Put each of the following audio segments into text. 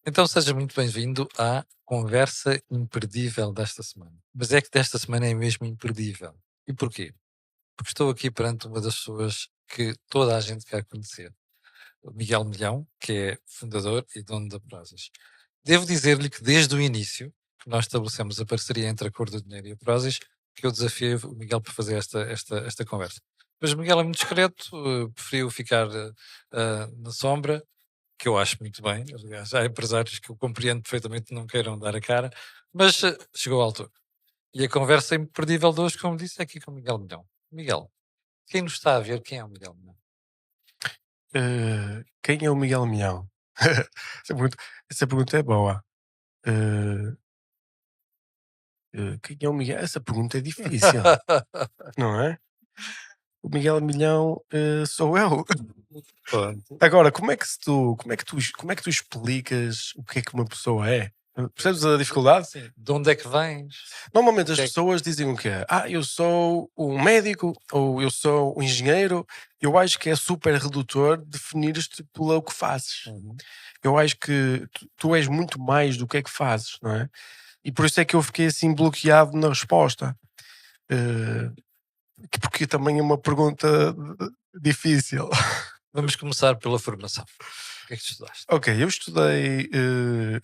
Então seja muito bem-vindo à conversa imperdível desta semana. Mas é que desta semana é mesmo imperdível. E porquê? Porque estou aqui perante uma das pessoas que toda a gente quer conhecer. O Miguel Milhão, que é fundador e dono da Prozis. Devo dizer-lhe que desde o início, que nós estabelecemos a parceria entre a Cor do Dinheiro e a Prozis, que eu desafiei o Miguel para fazer esta conversa. Mas o Miguel é muito discreto, preferiu ficar na sombra, que eu acho muito bem. Aliás, há empresários que eu compreendo perfeitamente não queiram dar a cara, mas chegou à altura. E a conversa imperdível de hoje, como disse, é aqui com o Miguel Milhão. Miguel, quem nos está a ver, quem é o Miguel Milhão? Quem é o Miguel Milhão? essa, pergunta, essa pergunta é boa. Eh, quem é o Miguel? Essa pergunta é difícil, não é? O Miguel Milhão sou eu. Pronto. Agora, como é que tu explicas o que é que uma pessoa é? Percebes a dificuldade? Sim. De onde é que vens? Normalmente O as que é que... pessoas dizem o quê? Eu sou um médico ou eu sou um engenheiro. Eu acho que é super redutor definir-te pelo que fazes. Uhum. Eu acho que tu és muito mais do que é que fazes, não é? E por isso é que eu fiquei assim bloqueado na resposta. Eh, porque também é uma pergunta difícil. Vamos começar pela formação. O que é que tu estudaste? Ok, eu estudei.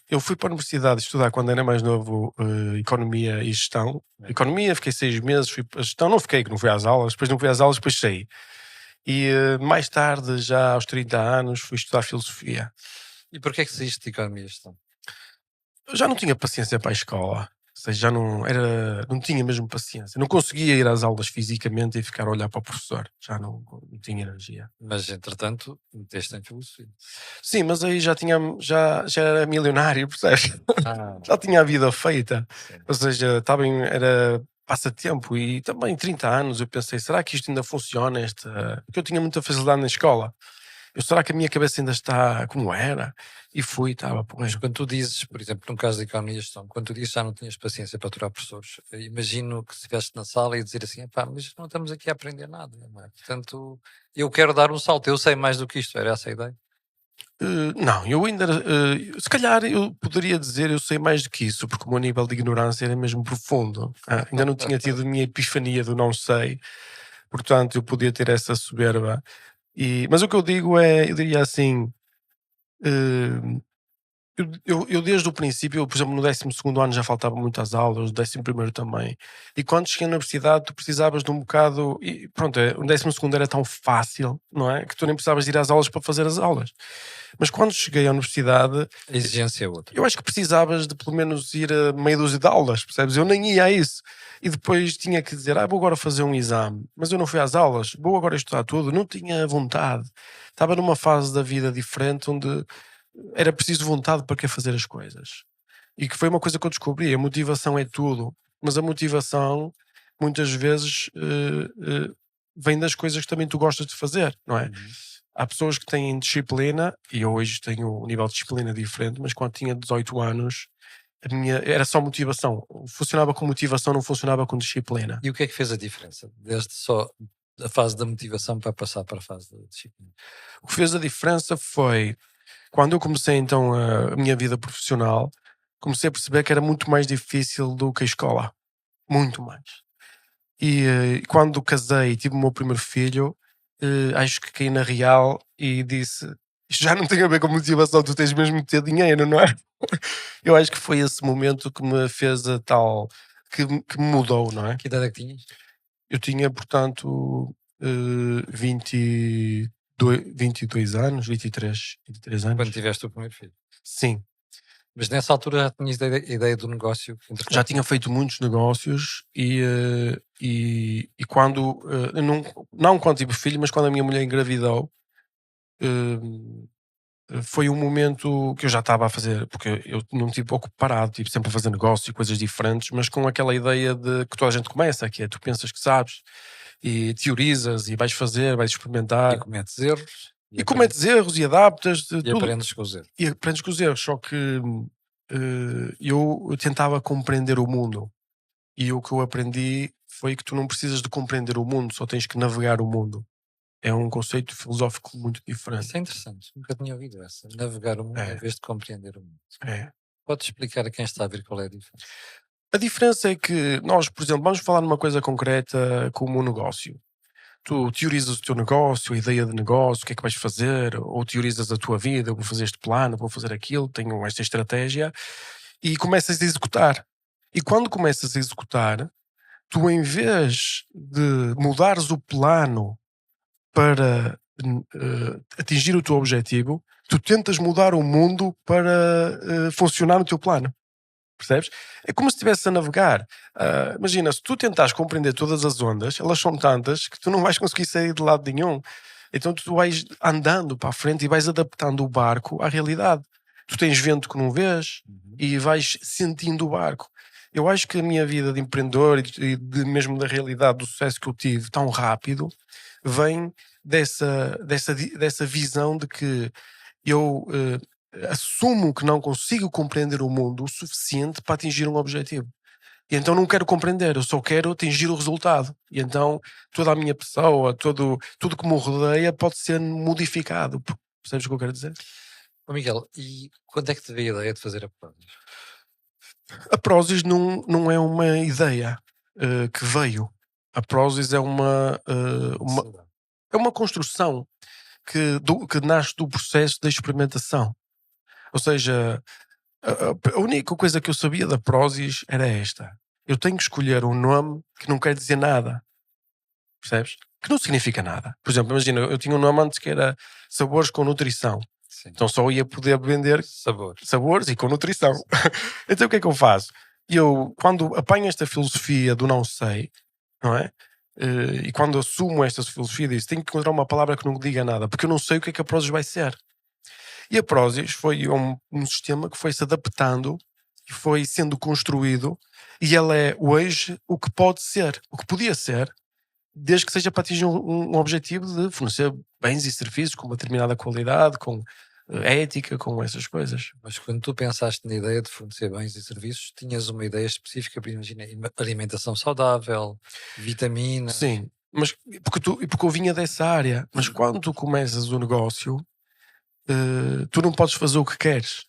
Eu fui para a universidade estudar quando era mais novo Economia e Gestão. É. Economia, fiquei 6 meses, fui para a Gestão, não fiquei, que não fui às aulas, depois não fui às aulas, depois saí. E mais tarde, já aos 30 anos, fui estudar Filosofia. E porquê é que saíste de economia e gestão? Eu já não tinha paciência para a escola. Ou seja, não tinha mesmo paciência. Não conseguia ir às aulas fisicamente e ficar a olhar para o professor. Já não tinha energia. Mas, entretanto, meteste em filosofia. Sim, mas aí já era milionário, percebes? Ah, Já tinha a vida feita. sim. Ou seja, era passatempo e também 30 anos eu pensei, será que isto ainda funciona? Porque eu tinha muita facilidade na escola. Será que a minha cabeça ainda está como era? E fui, estava Mas porreiro. quando tu dizes, por exemplo, no caso da economia e gestão, quando tu dizes que já não tinhas paciência para aturar professores, imagino que se estivesse na sala e dizer assim, pá, mas não estamos aqui a aprender nada, não é? Portanto, eu quero dar um salto, eu sei mais do que isto, era essa a ideia? Não, eu ainda, se calhar eu poderia dizer eu sei mais do que isso, porque o meu nível de ignorância era mesmo profundo. Ainda não tinha tido a minha epifania do não sei, portanto eu podia ter essa soberba. Mas o que eu digo é, eu diria assim, eh, eu desde o princípio, por exemplo, no 12º ano já faltava muitas aulas, no 11º também. E quando cheguei na universidade, tu precisavas de um bocado. E pronto, o 12º era tão fácil, não é? Que tu nem precisavas de ir às aulas para fazer as aulas. Mas quando cheguei à universidade, A exigência é outra. eu acho que precisavas de pelo menos ir a meia dúzia de aulas, percebes? Eu nem ia a isso. E depois tinha que dizer, vou agora fazer um exame, mas eu não fui às aulas, vou agora estudar tudo, não tinha vontade. Estava numa fase da vida diferente onde era preciso vontade para querer fazer as coisas. E que foi uma coisa que eu descobri, a motivação é tudo, mas a motivação muitas vezes vem das coisas que também tu gostas de fazer, não é? Uhum. Há pessoas que têm disciplina, e eu hoje tenho um nível de disciplina diferente, mas quando tinha 18 anos, a minha era só motivação. Funcionava com motivação, não funcionava com disciplina. E o que é que fez a diferença? Desde só a fase da motivação para passar para a fase da disciplina? O que fez a diferença foi quando eu comecei então a minha vida profissional, comecei a perceber que era muito mais difícil do que a escola. Muito mais. E quando casei e tive o meu primeiro filho, acho que caí na real e disse: isto já não tem a ver com motivação, tu tens mesmo de ter dinheiro, não é? Eu acho que foi esse momento que me fez a tal. Que me mudou, não é? Que idade é que tinhas? Eu tinha, portanto, 22 anos, 23 Quando anos. tiveste o primeiro filho? Sim, Mas nessa altura já tinhas ideia do negócio que já entretanto tinha feito muitos negócios e quando, eu não quando tive filho, mas quando a minha mulher engravidou, eh, foi um momento que eu já estava a fazer, porque eu não tive pouco parado, tive sempre a fazer negócios e coisas diferentes, mas com aquela ideia de que toda a gente começa, que é tu pensas que sabes e teorizas e vais fazer, vais e experimentar cometes erros e cometes erros e adaptas de e tudo aprendes com os erros. e aprendes com os erros. Só que eu tentava compreender o mundo. E o que eu aprendi foi que tu não precisas de compreender o mundo, só tens que navegar o mundo. é um conceito filosófico muito diferente. Isso é interessante. Nunca tinha ouvido essa. Navegar o mundo em É, vez de compreender o mundo. é. Podes explicar a quem está a ver qual é a diferença? A diferença é que nós, por exemplo, vamos falar numa coisa concreta como um negócio. Tu teorizas o teu negócio, a ideia de negócio, o que é que vais fazer, ou teorizas a tua vida, eu vou fazer este plano, vou fazer aquilo, tenho esta estratégia, e começas a executar. E quando começas a executar, tu em vez de mudares o plano para atingir o teu objetivo, tu tentas mudar o mundo para funcionar no teu plano. Percebes? É como se estivesse a navegar. Imagina, se tu tentares compreender todas as ondas, elas são tantas que tu não vais conseguir sair de lado nenhum. Então tu vais andando para a frente e vais adaptando o barco à realidade. Tu tens vento que não vês Uhum. e vais sentindo o barco. Eu acho que a minha vida de empreendedor mesmo da realidade do sucesso que eu tive tão rápido vem dessa visão de que eu assumo que não consigo compreender o mundo o suficiente para atingir um objetivo. E então não quero compreender, eu só quero atingir o resultado. E então toda a minha pessoa, tudo que me rodeia pode ser modificado. Percebes o que eu quero dizer? Ô Miguel, e quando é que te veio a ideia de fazer a Prozis? A Prozis não é uma ideia que veio. A Prozis é uma construção que nasce do processo da experimentação. Ou seja, a única coisa que eu sabia da Prozis era esta. Eu tenho que escolher um nome que não quer dizer nada. Percebes? Que não significa nada. Por exemplo, imagina, eu tinha um nome antes que era Sabores com Nutrição. Sim. Então só ia poder vender Sabor. sabores e com nutrição. Então o que é que eu faço? Eu, quando apanho esta filosofia do não sei, não é? E quando assumo esta filosofia, disso, tenho que encontrar uma palavra que não diga nada, porque eu não sei o que é que a Prozis vai ser. E a Prozis foi um sistema que foi se adaptando e foi sendo construído, e ela é hoje o que pode ser, o que podia ser, desde que seja para atingir um objetivo de fornecer bens e serviços com uma determinada qualidade, com ética, com essas coisas. Mas quando tu pensaste na ideia de fornecer bens e serviços, tinhas uma ideia específica para, imagina, alimentação saudável, vitaminas. Sim, mas porque eu vinha dessa área. Mas quando tu começas o negócio, tu não podes fazer o que queres.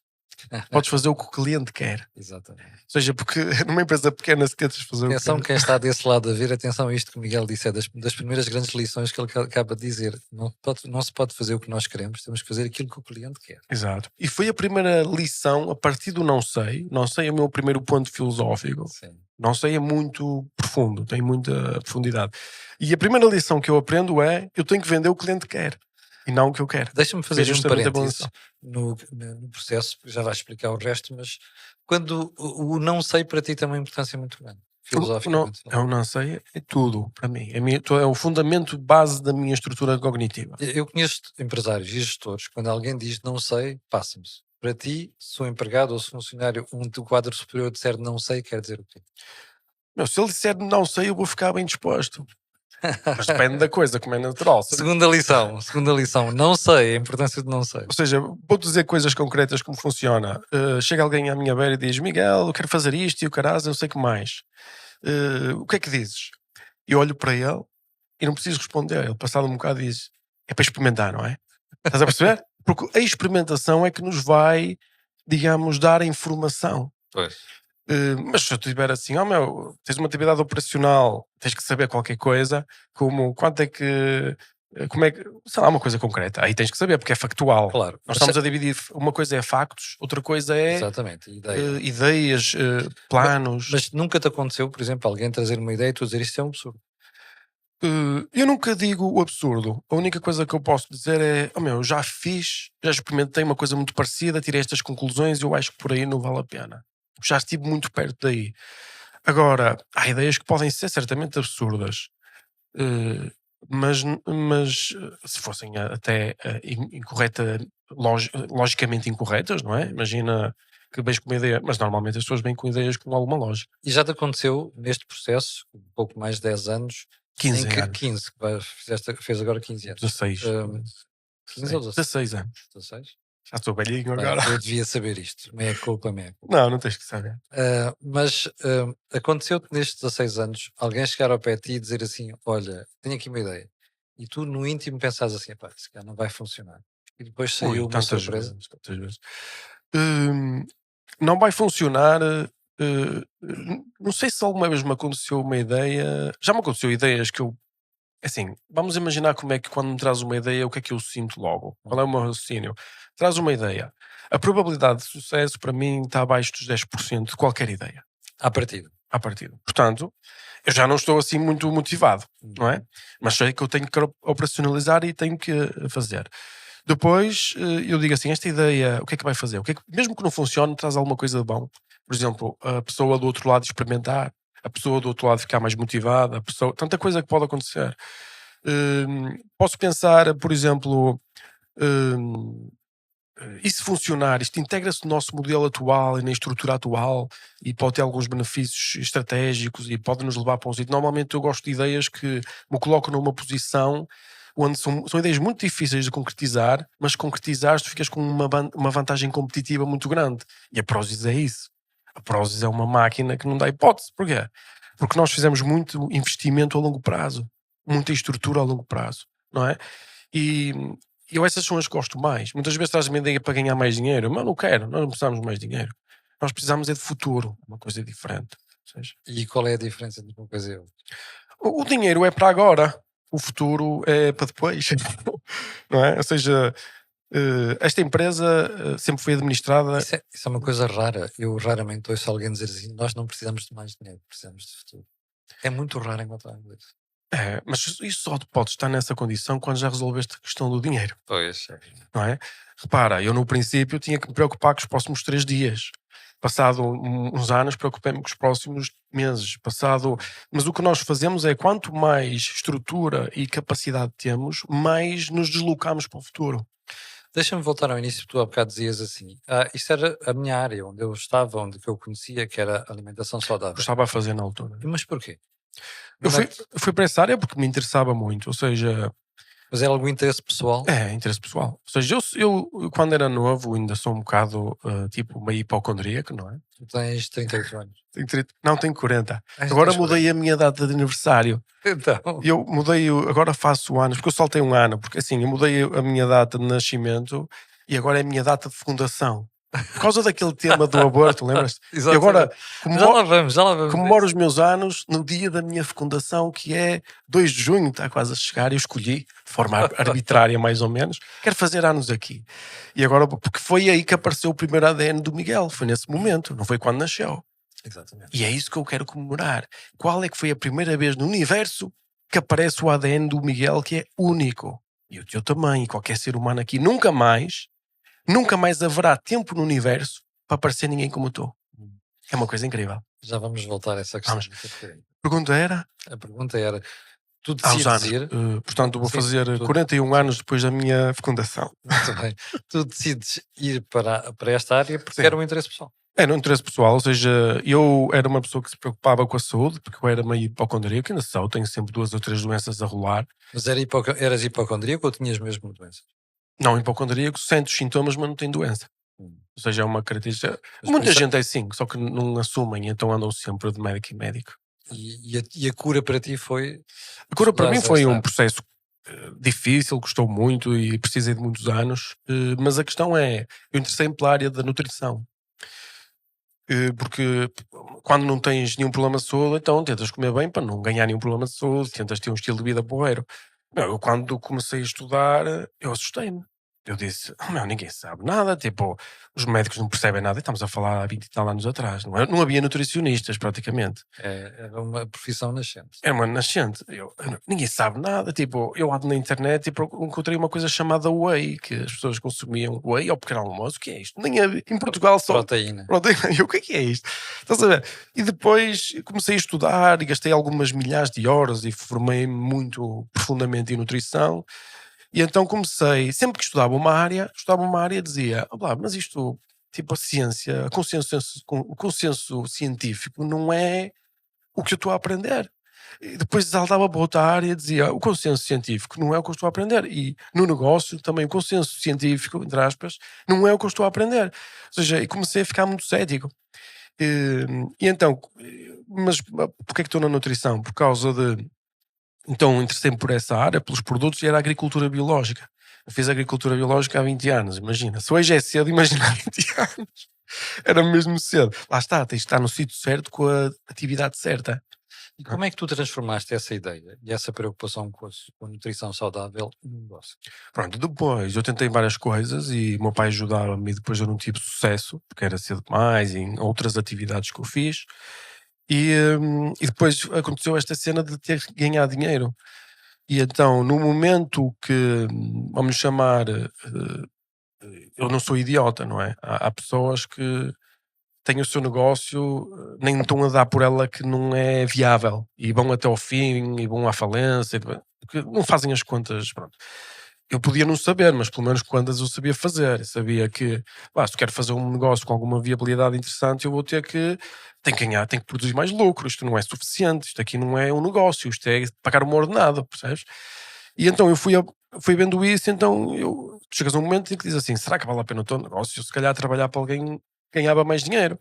Podes fazer o que o cliente quer. Exatamente. Ou seja, porque numa empresa pequena se tentas fazer Atenção, o que quem está desse lado a ver, atenção a isto que o Miguel disse, é das primeiras grandes lições que ele acaba de dizer. Não se pode fazer o que nós queremos, temos que fazer aquilo que o cliente quer. Exato. E foi a primeira lição a partir do não sei. Não sei é o meu primeiro ponto filosófico. Sim. Não sei é muito profundo, tem muita profundidade. E a primeira lição que eu aprendo é eu tenho que vender o que o cliente quer e não o que eu quero. Deixa-me Foi fazer um justamente a boa parênteses lição. no processo, já vais explicar o resto, mas quando o não sei para ti tem uma importância muito grande, filosoficamente Eu falando. não sei, é tudo para mim. É o fundamento base da minha estrutura cognitiva. Eu conheço empresários e gestores, quando alguém diz não sei, passa-me-se. Para ti, se um empregado ou se um funcionário, do quadro superior disser não sei, quer dizer o quê? Meu, se ele disser não sei, eu vou ficar bem disposto. Mas depende da coisa, como é natural. Segunda lição, não sei, a importância de não sei. Ou seja, vou dizer coisas concretas como funciona. Chega alguém à minha beira e diz: Miguel, eu quero fazer isto e o caras, eu sei que mais. O que é que dizes? E olho para ele e não preciso responder. Ele, passado um bocado, diz: é para experimentar, não é? Estás a perceber? Porque a experimentação é que nos vai, digamos, dar a informação. Pois. Mas se eu tiver assim, oh meu, tens uma atividade operacional, tens que saber qualquer coisa, como quanto é que, como é que, sei lá, uma coisa concreta, aí tens que saber, porque é factual. Claro. Nós estamos a dividir, uma coisa é factos, outra coisa é Exatamente, ideia. ideias, planos. Mas nunca te aconteceu, por exemplo, alguém trazer uma ideia e tu dizer isto é um absurdo. Eu nunca digo o absurdo. A única coisa que eu posso dizer é: oh meu, já fiz, já experimentei uma coisa muito parecida, tirei estas conclusões e eu acho que por aí não vale a pena. Já estive muito perto daí. Agora, há ideias que podem ser certamente absurdas, eh, mas se fossem até incorreta, logicamente incorretas, não é? Imagina que vens com uma ideia, mas normalmente as pessoas vêm com ideias com alguma lógica. E já te aconteceu neste processo, um pouco mais de 10 anos, 15 em que anos, 15, fez agora 15 anos. 16, 15 ou 16 anos. 16? Já estou velhinho Bem, agora. eu devia saber isto, meia culpa, meia culpa. Não, não tens que saber. Mas aconteceu-te nestes 16 anos alguém chegar ao pé de ti e dizer assim: olha, tenho aqui uma ideia. e tu no íntimo pensas assim, pá, se calhar não vai funcionar. E depois Ui, saiu uma tantas surpresa. vezes, tantas vezes. Hum, não vai funcionar. Não sei se alguma vez me aconteceu uma ideia. Já me aconteceu ideias que eu. Assim, vamos imaginar como é que quando me traz uma ideia, o que é que eu sinto logo? Qual é o meu raciocínio? Traz uma ideia. A probabilidade de sucesso para mim está abaixo dos 10% de qualquer ideia, À partida. à partida. Portanto, eu já não estou assim muito motivado, não é? Mas sei que eu tenho que operacionalizar e tenho que fazer. Depois eu digo assim: esta ideia, o que é que vai fazer? Mesmo que não funcione, traz alguma coisa de bom. Por exemplo, a pessoa do outro lado experimentar, a pessoa do outro lado ficar mais motivada, tanta coisa que pode acontecer. Posso pensar, por exemplo, hum, e se funcionar, isto integra-se no nosso modelo atual e na estrutura atual e pode ter alguns benefícios estratégicos e pode nos levar para um sítio. Normalmente eu gosto de ideias que me colocam numa posição onde são ideias muito difíceis de concretizar, mas concretizar tu ficas com uma vantagem competitiva muito grande. E a Prozis é isso. A Prozis é uma máquina que não dá hipótese. Porquê? Porque nós fizemos muito investimento a longo prazo, muita estrutura a longo prazo, não é? E eu essas são as que gosto mais. Muitas vezes traz-me a ideia para ganhar mais dinheiro, mas não quero, nós não precisamos de mais dinheiro. Nós precisamos é de futuro, uma coisa diferente. Ou seja, E qual é a diferença entre uma coisa e outra? o dinheiro é para agora, o futuro é para depois. Não é? Ou seja, esta empresa sempre foi administrada. Isso é uma coisa rara. Eu raramente ouço alguém dizer assim: nós não precisamos de mais dinheiro, precisamos de futuro. É muito raro encontrar isso. Mas isso só pode estar nessa condição quando já resolveste a questão do dinheiro, Pois. não é? Repara, eu no princípio tinha que me preocupar com os próximos 3 dias. Passado uns anos, preocupei-me com os próximos meses. Mas o que nós fazemos é quanto mais estrutura e capacidade temos, mais nos deslocamos para o futuro. Deixa-me voltar ao início, tu há bocado dizias assim: isto era a minha área, onde eu estava, onde que eu conhecia, que era alimentação Eu saudável. estava a fazer na altura. Mas porquê? Eu Onde é fui, que- eu fui para essa área porque me interessava muito, ou seja, Mas era algum interesse pessoal? interesse pessoal. Ou seja, eu quando era novo ainda sou um bocado tipo meio hipocondríaco, não é? Tu tens 38 anos. Não, tenho 40. Já Agora tens mudei 40. a minha data de aniversário. Então, Eu mudei, agora faço anos, porque eu saltei um ano, porque assim, eu mudei a minha data de nascimento e agora é a minha data de fundação. Por causa daquele tema do aborto, lembras-te? E agora exatamente. Já lá vamos comemoro nisso. os meus anos no dia da minha fecundação, que é 2 de junho, está quase a chegar. Eu escolhi, de forma arbitrária mais ou menos, quero fazer anos aqui. E agora, porque foi aí que apareceu o primeiro ADN do Miguel, foi nesse momento, não foi quando nasceu. Exatamente. E é isso que eu quero comemorar. Qual é que foi a primeira vez no universo que aparece o ADN do Miguel, que é único? E o teu também, e qualquer ser humano aqui. Nunca mais haverá tempo no universo para aparecer ninguém como tu. É uma coisa incrível. Já vamos voltar a essa questão. Vamos. daqui a bocadinho. A pergunta era, A pergunta era: tu aos decides anos. ir? Portanto, vou Sim, fazer tu- 41 anos depois da minha fecundação. Muito bem. Tu decides ir para esta área porque Sim. era um interesse pessoal. Era um interesse pessoal, ou seja, eu era uma pessoa que se preocupava com a saúde, porque eu era meio hipocondríaco, ainda sou, tenho sempre 2 ou 3 doenças a rolar. Mas eras hipocondríaco ou tinhas mesmo doenças? Não, hipocondríaco, sente os sintomas, mas não tem doença. Hum. Ou seja, é uma característica. Mas Muita por isso- gente é assim, só que não assumem, então andam sempre de médico em médico. E a cura para ti foi. A cura para mim estudares foi esta um área. processo difícil, custou muito e precisei de muitos anos, mas a questão é, eu interessei-me pela área da nutrição. Porque quando não tens nenhum problema de saúde, então tentas comer bem para não ganhar nenhum problema de saúde, tentas ter um estilo de vida porreiro. Não, eu quando comecei a estudar, eu assustei-me. Eu disse, meu, ninguém sabe nada, tipo, os médicos não percebem nada, e estamos a falar há 20 e tal anos atrás, não havia nutricionistas praticamente. Era uma profissão nascente. Era uma nascente. Ninguém sabe nada. Tipo, eu ando na internet e encontrei uma coisa chamada whey, que as pessoas consumiam whey ao pequeno almoço. O que é isto? Nem em Portugal só. Proteína. Proteína. E o que é isto? Estás a ver? E depois comecei a estudar e gastei algumas milhares de horas e formei-me muito profundamente em nutrição. E então comecei, sempre que estudava uma área dizia, mas isto, tipo, a ciência, o consenso científico não é o que eu estou a aprender. E depois saltava para outra área e dizia o consenso científico não é o que eu estou a aprender. E no negócio também o consenso científico, entre aspas, não é o que eu estou a aprender. Ou seja, e comecei a ficar muito cético. E então, mas porquê é que estou na nutrição? Por causa de Então interessei-me por essa área, pelos produtos, e era a agricultura biológica. Eu fiz agricultura biológica há 20 anos, imagina. Se hoje é cedo, imagina há 20 anos. Era mesmo cedo. Lá está, tens de estar no sítio certo com a atividade certa. E como é que tu transformaste essa ideia e essa preocupação com a nutrição saudável num negócio? Pronto, depois eu tentei várias coisas e o meu pai ajudava-me e depois eu não tive sucesso, porque era cedo demais, e em outras atividades que eu fiz. E depois aconteceu esta cena de ter que ganhar dinheiro. E então, no momento que, vamos chamar, eu não sou idiota, não é? Há pessoas que têm o seu negócio, nem estão a dar por ela que não é viável e vão até ao fim e vão à falência, porque não fazem as contas. Pronto. Eu podia não saber, mas pelo menos contas eu sabia fazer. Eu sabia que, se eu quero fazer um negócio com alguma viabilidade interessante, eu vou ter que, tenho que ganhar, tenho que produzir mais lucro. Isto não é suficiente, isto aqui não é um negócio, isto é pagar uma ordenada, percebes? E então eu fui vendo isso, então chegas a um momento em que diz assim, será que vale a pena o teu negócio? Se calhar trabalhar para alguém ganhava mais dinheiro.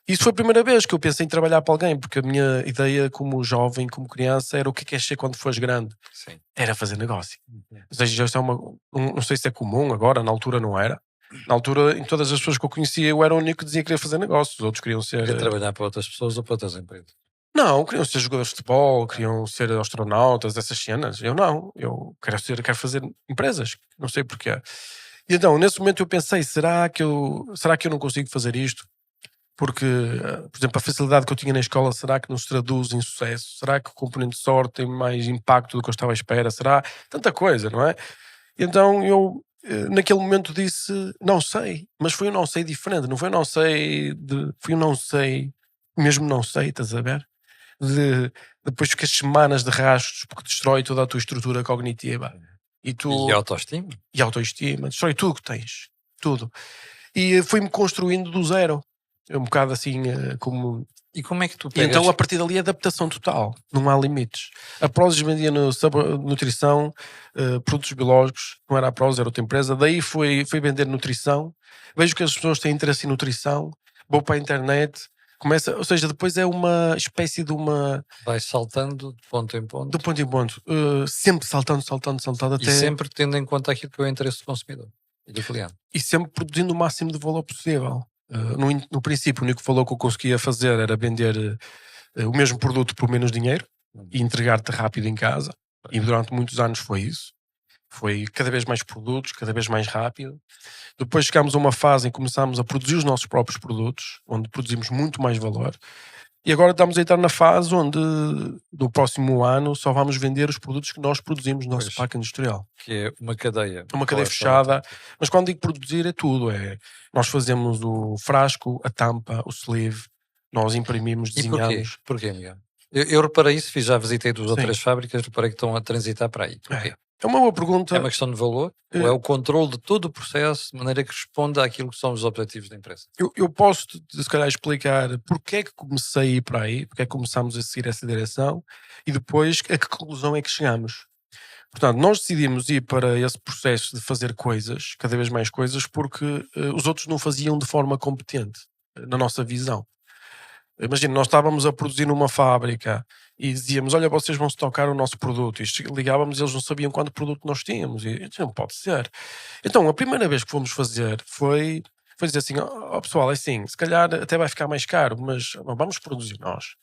Isso foi a primeira vez que eu pensei em trabalhar para alguém, porque a minha ideia como jovem, como criança, era o que queres ser quando fores grande. Sim. Era fazer negócio. Uhum. Ou seja, isto é não sei se é comum agora, na altura não era. Na altura, em todas as pessoas que eu conhecia, eu era o único que dizia que queria fazer negócios. Os outros queriam ser... Queria trabalhar para outras pessoas ou para outras empresas? Não, queriam ser jogadores de futebol, queriam ser astronautas, essas cenas. Eu não, eu quero fazer empresas, não sei porquê. E então, nesse momento eu pensei, será que eu não consigo fazer isto? Porque, por exemplo, a facilidade que eu tinha na escola, será que não se traduz em sucesso? Será que o componente de sorte tem mais impacto do que eu estava à espera? Será? Tanta coisa, não é? E então eu, naquele momento disse, não sei, mas foi um não sei diferente, não foi um não sei, foi um não sei, mesmo não sei, estás a ver? Depois que as semanas de rastros, porque destrói toda a tua estrutura cognitiva e E autoestima? e autoestima, destrói tudo que tens, tudo. E fui-me construindo do zero. É um bocado assim como. E como é que tu E então pegas? a partir dali é adaptação total, não há limites. A Prozis vendia no nutrição, produtos biológicos, não era a Prozis, era outra empresa. Daí foi vender nutrição. Vejo que as pessoas têm interesse em nutrição, vou para a internet, ou seja, depois é uma espécie de uma. Vais saltando de ponto em De ponto ponto em ponto, sempre saltando e até. sempre tendo em conta aquilo que é o interesse do consumidor e do cliente. E sempre produzindo o máximo de valor possível. No princípio, o único valor que eu conseguia fazer era vender o mesmo produto por menos dinheiro e entregar-te rápido em casa. E durante muitos anos foi isso. Foi cada vez mais produtos, cada vez mais rápido. Depois chegámos a uma fase em que começámos a produzir os nossos próprios produtos, onde produzimos muito mais valor. E agora estamos a entrar na fase onde, no próximo ano, só vamos vender os produtos que nós produzimos no nosso Pois. parque industrial. Que é uma cadeia. É uma Qual cadeia é essa fechada, outra? mas quando digo produzir é tudo. Nós fazemos o frasco, a tampa, o sleeve, nós imprimimos, E porquê? desenhamos. Porquê, Miguel? Eu reparei isso, já visitei duas ou Sim. três fábricas, reparei que estão a transitar para aí. Porquê? É uma boa pergunta. É uma questão de valor Eh, ou é o controle de todo o processo de maneira que responda àquilo que são os objetivos da empresa? Eu posso, se calhar, explicar porque é que comecei a ir para aí, porque é que começámos a seguir essa direção e depois a que conclusão é que chegamos. Portanto, nós decidimos ir para esse processo de fazer coisas, cada vez mais coisas, porque os outros não faziam de forma competente, na nossa visão. Imagina, nós estávamos a produzir numa fábrica e dizíamos: olha, vocês vão estocar o nosso produto. E ligávamos e eles não sabiam quanto produto nós tínhamos. E isso não pode ser. Então, a primeira vez que fomos fazer foi dizer assim: ó pessoal, é assim, se calhar até vai ficar mais caro, mas vamos produzir nós.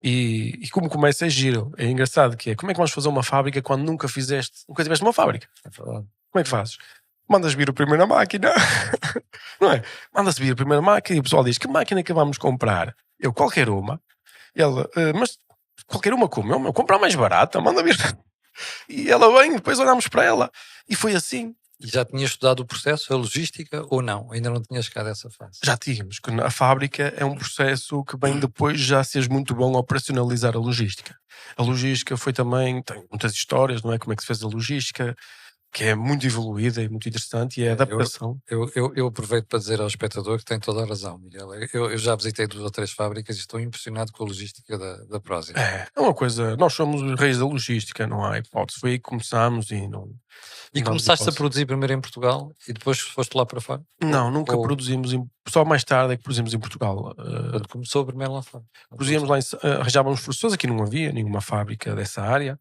E como começa é giro, é engraçado que é, como é que vamos fazer uma fábrica quando nunca tiveste uma fábrica? É verdade. Como é que fazes? Mandas vir a primeira máquina, não é? Manda-se vir a primeira máquina e o pessoal diz: que máquina é que vamos comprar? Eu, qualquer uma. Ela, mas qualquer uma como? Eu, comprar mais barata, manda vir. E ela vem, depois olhamos para ela. E foi assim. E já tinhas estudado o processo, a logística ou não? Ainda não tinhas chegado a essa fase? Já tínhamos, que a fábrica é um processo que vem depois de já seres muito bom a operacionalizar a logística. A logística foi também, tem muitas histórias, não é? Como é que se fez a logística, que é muito evoluída e muito interessante, e é a adaptação. Eu aproveito para dizer ao espectador que tem toda a razão, Miguel. Eu já visitei duas ou três fábricas e estou impressionado com a logística da Prozis. É uma coisa, nós somos os reis da logística, não há hipótese. Foi aí que começámos e não. E não damos começaste a hipótese. produzir primeiro em Portugal e depois foste lá para fora? Não, nunca Ou- produzimos, só mais tarde é que produzimos em Portugal. Quando começou primeiro lá fora? Produzíamos lá, arranjávamos forças, aqui não havia nenhuma fábrica dessa área.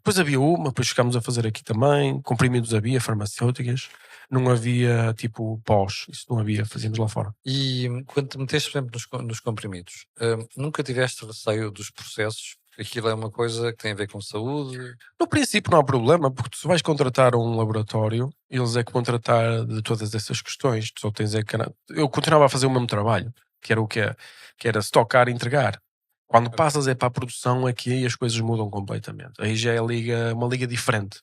Depois havia uma, depois chegámos a fazer aqui também, comprimidos havia, farmacêuticas, não havia tipo pós, isso não havia, fazíamos lá fora. E quando te meteste, por exemplo, nos comprimidos, nunca tiveste receio dos processos? Aquilo é uma coisa que tem a ver com saúde? No princípio não há problema, porque tu se vais contratar um laboratório, eles é que vão tratar de todas essas questões, tu só tens é que... Eu continuava a fazer o mesmo trabalho, que era o que é, que era estocar e entregar. Quando passas é para a produção, é que aí as coisas mudam completamente. Aí já é uma liga diferente.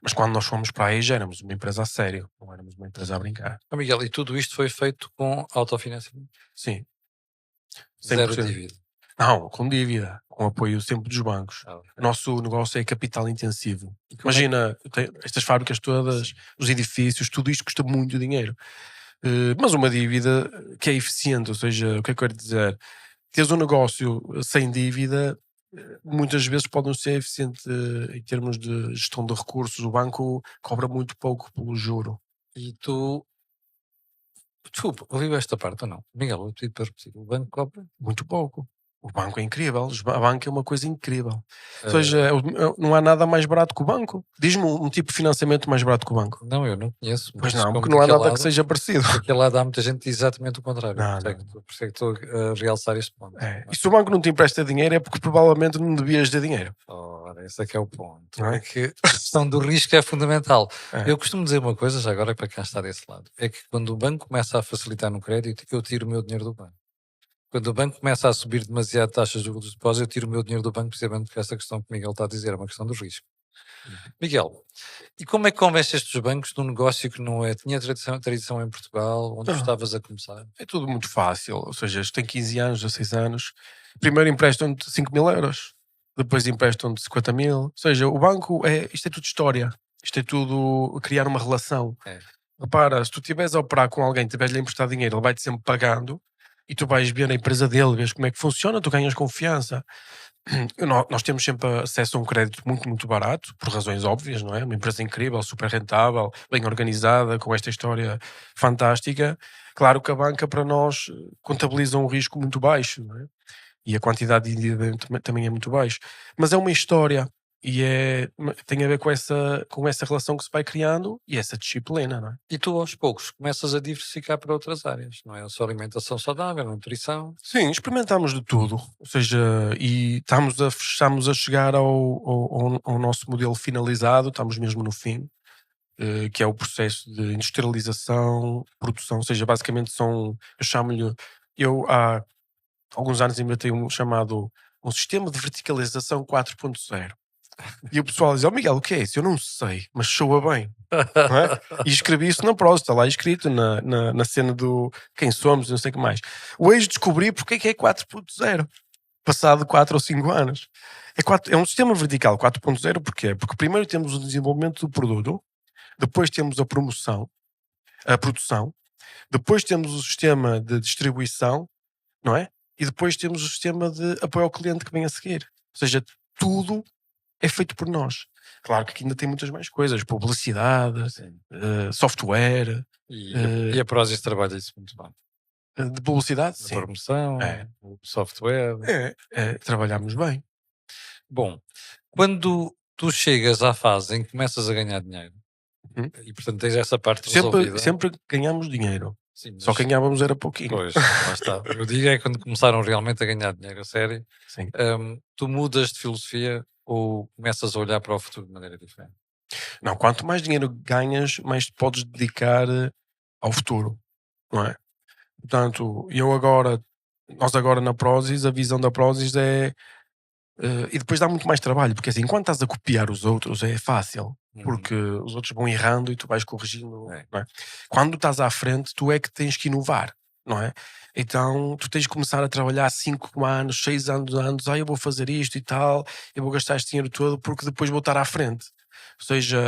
Mas quando nós fomos para aí já éramos uma empresa a sério, não éramos uma empresa a brincar. Miguel, e tudo isto foi feito com autofinanciamento? Sim, Zero 100%. dívida? Não, com dívida, com apoio sempre dos bancos. Ok. O nosso negócio é capital intensivo. E como é Imagina, estas fábricas todas, Sim. os edifícios, tudo isto custa muito dinheiro. Mas uma dívida que é eficiente, ou seja, o que é que eu quero dizer? Teres um negócio sem dívida, muitas vezes pode não ser eficiente em termos de gestão de recursos. O banco cobra muito pouco pelo juro. E tu, desculpa, ouviu esta parte ou não? Miguel, vou pedir para repetir. O banco cobra? Muito pouco. O banco é incrível. A banca é uma coisa incrível. Ou eh, seja, não há nada mais barato que o banco. Diz-me um tipo de financiamento mais barato que o banco. não, eu não conheço, Pois mas não, como porque não há daquele nada que lado, seja parecido. daquele lado há muita gente que diz exatamente o contrário. Não, Por isso é não. por isso é que estou a realçar este ponto. É. E se o banco não te empresta dinheiro é porque provavelmente não devias ter dinheiro. Ora, esse é que é o ponto. Não é? É que a questão do risco é fundamental. É. Eu costumo dizer uma coisa, já agora para quem está desse lado, é que quando o banco começa a facilitar no crédito, eu tiro o meu dinheiro do banco. Quando o banco começa a subir demasiado taxas de juros de depósito, eu tiro o meu dinheiro do banco, precisamente porque essa questão que o Miguel está a dizer é uma questão do risco. Miguel, e como é que convenceste os bancos de um negócio que não é, tinha tradição em Portugal, onde tu Não, estavas a começar? é tudo muito fácil. Ou seja, isto tem 15 anos, 16 anos. Primeiro emprestam-te 5.000 euros. Depois emprestam-te 50.000. Ou seja, o banco isto é tudo história. Isto é tudo criar uma relação. É. Repara, se tu estiveres a operar com alguém, tiveres-lhe a emprestar dinheiro, ele vai-te sempre pagando e tu vais ver a empresa dele, vês como é que funciona, tu ganhas confiança. Nós temos sempre acesso a um crédito muito, muito barato, por razões óbvias, não é? Uma empresa incrível, super rentável, bem organizada, com esta história fantástica. Claro que a banca para nós contabiliza um risco muito baixo, não é? E a quantidade de endividamento também é muito baixo. Mas é uma história e tem a ver com essa relação que se vai criando e essa disciplina, não é? E tu aos poucos começas a diversificar para outras áreas, não é? Só alimentação saudável, nutrição. Sim, experimentámos de tudo, ou seja, e estamos a chegar ao nosso modelo finalizado, estamos mesmo no fim, que é o processo de industrialização, produção, ou seja, basicamente eu chamo-lhe, eu há alguns anos inventei um sistema de verticalização 4.0. E o pessoal diz, oh Miguel, o que é isso? Eu não sei, mas soa bem. Não é? E escrevi isso na prosa, está lá escrito na cena do quem somos, não sei o que mais. Hoje descobri porque é que é 4.0, passado 4 ou 5 anos. É um sistema vertical 4.0, porquê? Porque primeiro temos o desenvolvimento do produto, depois temos a produção, depois temos o sistema de distribuição, não é? E depois temos o sistema de apoio ao cliente que vem a seguir. Ou seja, tudo é feito por nós. Claro que aqui ainda tem muitas mais coisas, publicidade, software, E a Prozis trabalha isso muito bem. de publicidade, A sim. promoção, É. o software. Trabalhamos bem. Bom, quando tu chegas à fase em que começas a ganhar dinheiro, Uhum. e portanto tens essa parte resolvida. Sempre ganhamos dinheiro. Sim, Só mas, ganhávamos era pouquinho. pois, lá está. Eu digo é quando começaram realmente a ganhar dinheiro a sério, Sim. tu mudas de filosofia ou começas a olhar para o futuro de maneira diferente? Não, quanto mais dinheiro ganhas, mais te podes dedicar ao futuro, não é? Portanto, nós agora na Prozis, a visão da Prozis é. E depois dá muito mais trabalho, porque assim, enquanto estás a copiar os outros é fácil, porque os outros vão errando e tu vais corrigindo, É. não é? Quando estás à frente, tu é que tens que inovar, não é? Então tu tens de começar a trabalhar 5 anos, 6 anos, eu vou fazer isto e tal, eu vou gastar este dinheiro todo porque depois vou estar à frente. Ou seja,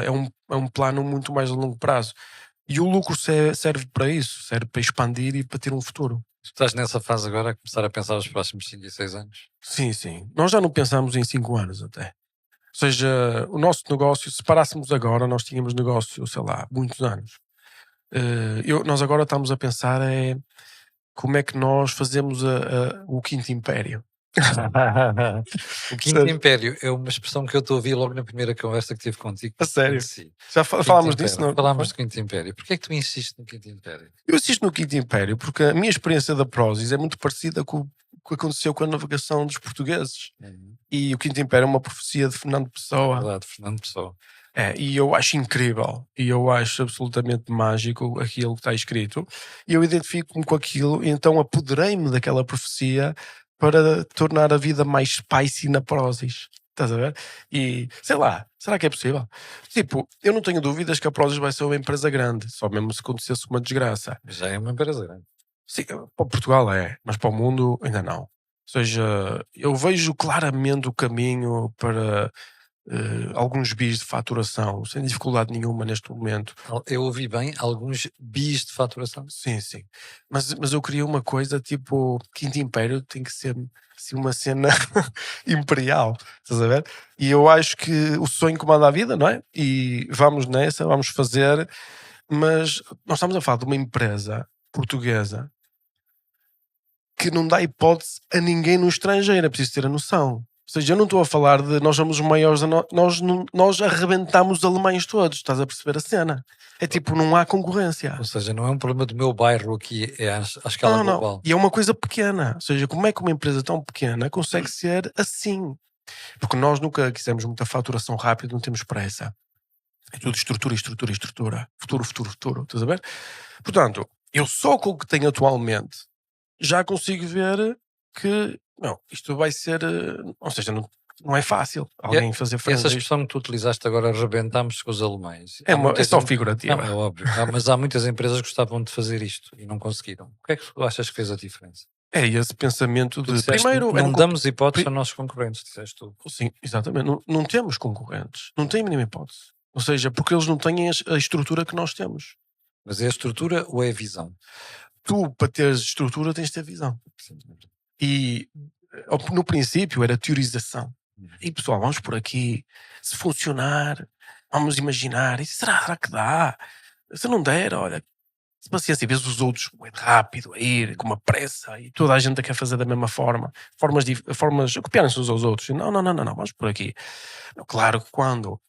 é um plano muito mais a longo prazo. E o lucro serve para isso, serve para expandir e para ter um futuro. Tu estás nessa fase agora a começar a pensar os próximos 5 e 6 anos? Sim, sim. Nós já não pensamos em 5 anos até. Ou seja, o nosso negócio, se parássemos agora, nós tínhamos negócio, sei lá, muitos anos. Nós agora estamos a pensar como é que nós fazemos o quinto império. O Quinto Império é uma expressão que eu estou a ouvir logo na primeira conversa que tive contigo. A sério? Conheci. Já Quinto falámos disso, Império. não? Falámos do Quinto Império. Porquê é que tu insistes no Quinto Império? Eu assisto no Quinto Império porque a minha experiência da Prozis é muito parecida com o que aconteceu com a navegação dos portugueses. E o Quinto Império é uma profecia de Fernando Pessoa. Verdade, Fernando Pessoa. E eu acho incrível e eu acho absolutamente mágico aquilo que está escrito. E eu identifico-me com aquilo, e então apoderei-me daquela profecia para tornar a vida mais spicy na Prozis. Estás a ver? E sei lá, será que é possível? Tipo, eu não tenho dúvidas que a Prozis vai ser uma empresa grande, só mesmo se acontecesse uma desgraça. Já é uma empresa grande. Sim, para Portugal é, mas para o mundo ainda não. Ou seja, eu vejo claramente o caminho para alguns bis de faturação, sem dificuldade nenhuma neste momento. Eu ouvi bem alguns bis de faturação. Sim, sim. Mas eu queria uma coisa tipo Quinto Império, tem que ser assim, uma cena imperial, estás a ver? E eu acho que o sonho comanda a vida, não é? E vamos nessa, vamos fazer. Mas nós estamos a falar de uma empresa portuguesa que não dá hipótese a ninguém no estrangeiro, é preciso ter a noção. Ou seja, eu não estou a falar de nós somos os maiores, nós arrebentamos os alemães todos, estás a perceber a cena? É tipo, não há concorrência. Ou seja, não é um problema do meu bairro aqui, é à escala global. E é uma coisa pequena. Ou seja, como é que uma empresa tão pequena consegue ser assim? Porque nós nunca quisemos muita faturação rápida, não temos pressa. É tudo estrutura, estrutura, estrutura. Futuro, futuro, futuro. Estás a ver? Portanto, eu só com o que tenho atualmente já consigo ver que não, isto vai ser, ou seja, não é fácil alguém fazer frente essa a isto. expressão que tu utilizaste agora, arrebentamos com os alemães. É só figurativa. Não, é óbvio. Mas há muitas empresas que gostavam de fazer isto e não conseguiram. O que é que tu achas que fez a diferença? É esse pensamento Tu de disseste, primeiro não damos hipótese aos nossos concorrentes, disseste tu. Sim, exatamente. Não temos concorrentes. Não tem a mínima hipótese. Ou seja, porque eles não têm a estrutura que nós temos. Mas é a estrutura ou é a visão? Tu, para teres estrutura, tens de ter visão. Sim. E no princípio era teorização. E pessoal, vamos por aqui. Se funcionar, vamos imaginar. E será que dá? Se não der, olha, se paciência, e vês os outros muito rápido a ir, com uma pressa, e toda a gente quer fazer da mesma forma, formas copiarem-se uns aos outros. E não, vamos por aqui. Claro que quando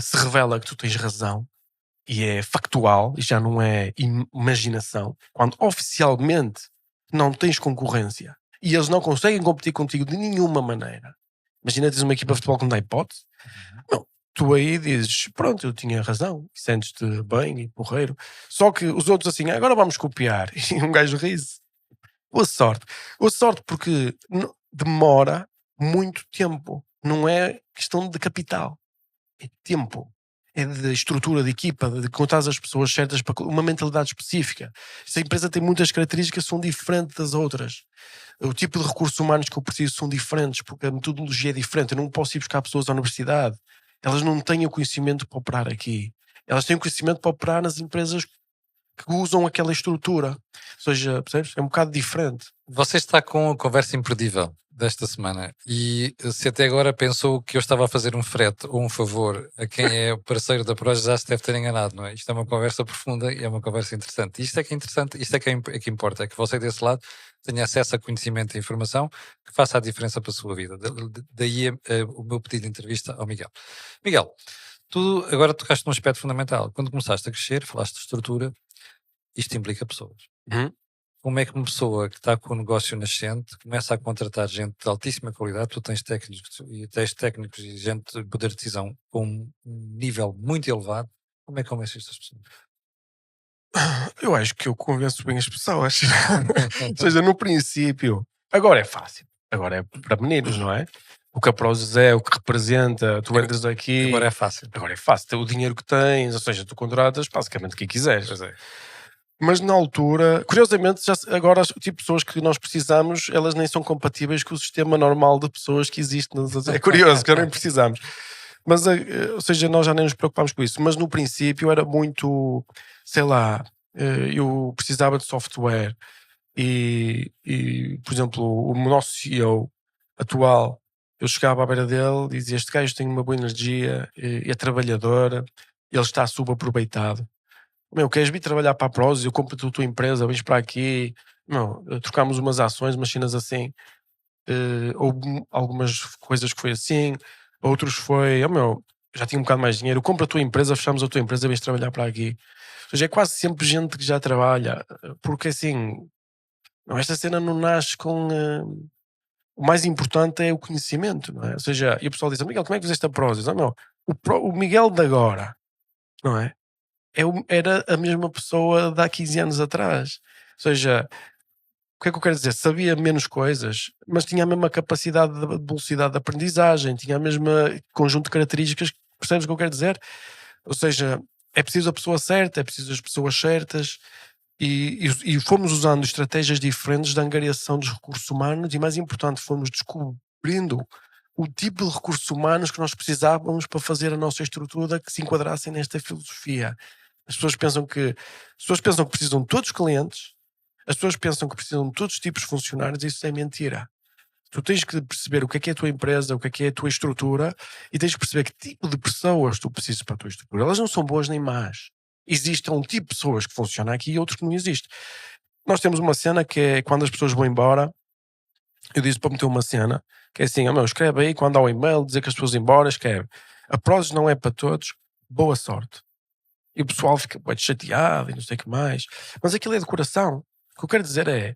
se revela que tu tens razão, e é factual, e já não é imaginação, quando oficialmente não tens concorrência e eles não conseguem competir contigo de nenhuma maneira. Imagina, tens uma equipa de futebol que não dá hipótese. Não, tu aí dizes, pronto, eu tinha razão, e sentes-te bem e porreiro. Só que os outros assim, agora vamos copiar. E um gajo ri-se. Boa sorte. Boa sorte porque demora muito tempo. Não é questão de capital. É tempo. É de estrutura de equipa, de contar as pessoas certas para uma mentalidade específica. Esta empresa tem muitas características que são diferentes das outras. O tipo de recursos humanos que eu preciso são diferentes, porque a metodologia é diferente. Eu não posso ir buscar pessoas à universidade. Elas não têm o conhecimento para operar aqui. Elas têm o conhecimento para operar nas empresas que usam aquela estrutura. Ou seja, percebes? É um bocado diferente. Você está com a conversa imperdível desta semana e se até agora pensou que eu estava a fazer um frete ou um favor a quem é o parceiro da Prozis, já se deve ter enganado, não é? Isto é uma conversa profunda e é uma conversa interessante. Isto é que é interessante, isto é que importa, é que você desse lado tenha acesso a conhecimento e informação que faça a diferença para a sua vida. Daí o meu pedido de entrevista ao Miguel. Miguel, tu agora tocaste num aspecto fundamental. Quando começaste a crescer, falaste de estrutura, isto implica pessoas. Como é que uma pessoa que está com o negócio nascente começa a contratar gente de altíssima qualidade? Tu tens técnicos e gente de poder de decisão com um nível muito elevado. Como é que convences estas pessoas? Eu acho que eu convenço bem as pessoas. Ou seja, no princípio, agora é fácil. Agora é para meninos, não é? O que a Prozis é, o que representa, tu entras aqui. Agora é fácil. Agora é fácil. O dinheiro que tens, ou seja, tu contratas basicamente o que quiseres. Pois é. Mas na altura, curiosamente, agora o tipo de pessoas que nós precisamos, elas nem são compatíveis com o sistema normal de pessoas que existe. É curioso, que já nem precisamos. Mas, ou seja, nós já nem nos preocupámos com isso. Mas no princípio era muito, sei lá, eu precisava de software e por exemplo, o nosso CEO atual, eu chegava à beira dele e dizia: este gajo tem uma boa energia, é trabalhador, ele está subaproveitado. Meu, queres vir trabalhar para a Prozis? Eu compro a tua empresa, vens para aqui. Meu, trocámos umas ações, umas cenas assim. houve algumas coisas que foi assim, outros foi, já tinha um bocado mais de dinheiro, compra a tua empresa, fechamos a tua empresa, vens trabalhar para aqui. Ou seja, é quase sempre gente que já trabalha, porque assim, esta cena não nasce com. O mais importante é o conhecimento, não é? Ou seja, e o pessoal diz: Miguel, como é que fizeste a Prozis? O Miguel de agora, não é? Era a mesma pessoa de há 15 anos atrás. Ou seja, o que é que eu quero dizer? Sabia menos coisas, mas tinha a mesma capacidade de velocidade de aprendizagem, tinha a mesma conjunto de características. Percebes o que eu quero dizer? Ou seja, é preciso a pessoa certa, é preciso as pessoas certas, e fomos usando estratégias diferentes de angariação dos recursos humanos, e mais importante, fomos descobrindo o tipo de recursos humanos que nós precisávamos para fazer a nossa estrutura que se enquadrassem nesta filosofia. As pessoas pensam que precisam de todos os clientes, as pessoas pensam que precisam de todos os tipos de funcionários, e isso é mentira. Tu tens que perceber o que é a tua empresa, o que é a tua estrutura, e tens que perceber que tipo de pessoas tu precisas para a tua estrutura. Elas não são boas nem más. Existe um tipo de pessoas que funciona aqui e outros que não existe. Nós temos uma cena que é quando as pessoas vão embora, eu disse para meter uma cena que é assim: escreve aí quando há o e-mail dizer que as pessoas vão embora, escreve: a Prozis não é para todos, boa sorte. E o pessoal fica muito chateado e não sei o que mais. Mas aquilo é de coração. O que eu quero dizer é: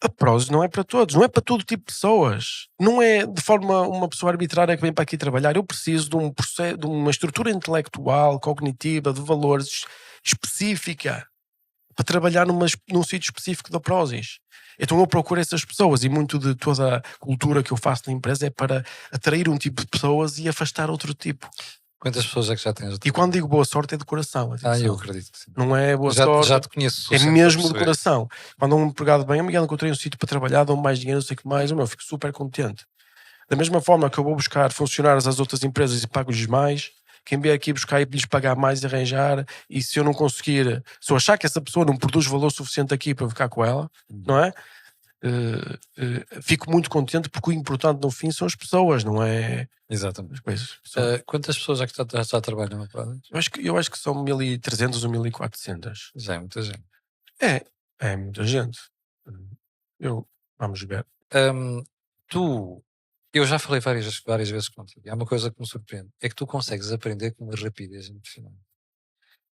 a Prozis não é para todos, não é para todo tipo de pessoas. Não é de forma uma pessoa arbitrária que vem para aqui trabalhar. Eu preciso de um processo, de uma estrutura intelectual, cognitiva, de valores específica para trabalhar num sítio específico da Prozis. Então eu procuro essas pessoas, e muito de toda a cultura que eu faço na empresa é para atrair um tipo de pessoas e afastar outro tipo. Quantas pessoas é que já tens? E quando digo boa sorte é de coração. Eu acredito que sim. Não é boa Já sorte. te conheço É suficiente mesmo para de perceber. coração. Quando um empregado bem, Miguel, encontrei um sítio para trabalhar, dou mais dinheiro, não sei o que mais, eu fico super contente. Da mesma forma que eu vou buscar funcionários às outras empresas e pago-lhes mais, quem vier aqui buscar e lhes pagar mais e arranjar, e se eu não conseguir, se eu achar que essa pessoa não produz valor suficiente aqui para ficar com ela, não é? Fico muito contente, porque o importante no fim são as pessoas, não é? Exatamente. As coisas. Quantas pessoas é que já trabalham na Prozis? Eu acho que são 1300 ou 1400. Já é muita gente. É muita gente. Vamos ver. Eu já falei várias vezes contigo. Há uma coisa que me surpreende: é que tu consegues aprender com uma rapidez impressionante.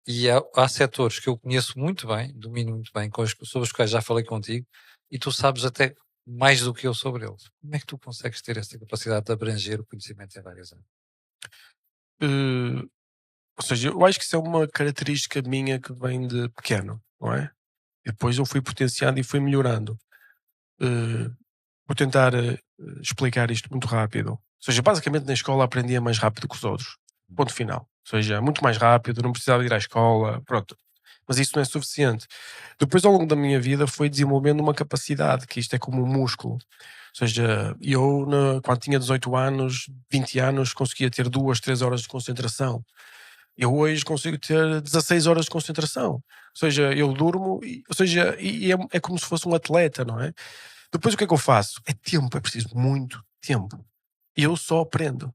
E há setores que eu conheço muito bem, domino muito bem, sobre os quais já falei contigo, e tu sabes até mais do que eu sobre eles. Como é que tu consegues ter esta capacidade de abranger o conhecimento em várias áreas? Ou seja, eu acho que isso é uma característica minha que vem de pequeno, não é? E depois eu fui potenciando e fui melhorando. Vou tentar explicar isto muito rápido. Ou seja, basicamente na escola aprendia mais rápido que os outros. Ponto final. Ou seja, muito mais rápido, não precisava ir à escola, pronto. Mas isso não é suficiente. Depois, ao longo da minha vida, foi desenvolvendo uma capacidade, que isto é como um músculo. Ou seja, eu, quando tinha 18 anos, 20 anos, conseguia ter 2, 3 horas de concentração. Eu hoje consigo ter 16 horas de concentração. Ou seja, eu durmo, é como se fosse um atleta, não é? Depois o que é que eu faço? É tempo, é preciso muito tempo. E eu só aprendo.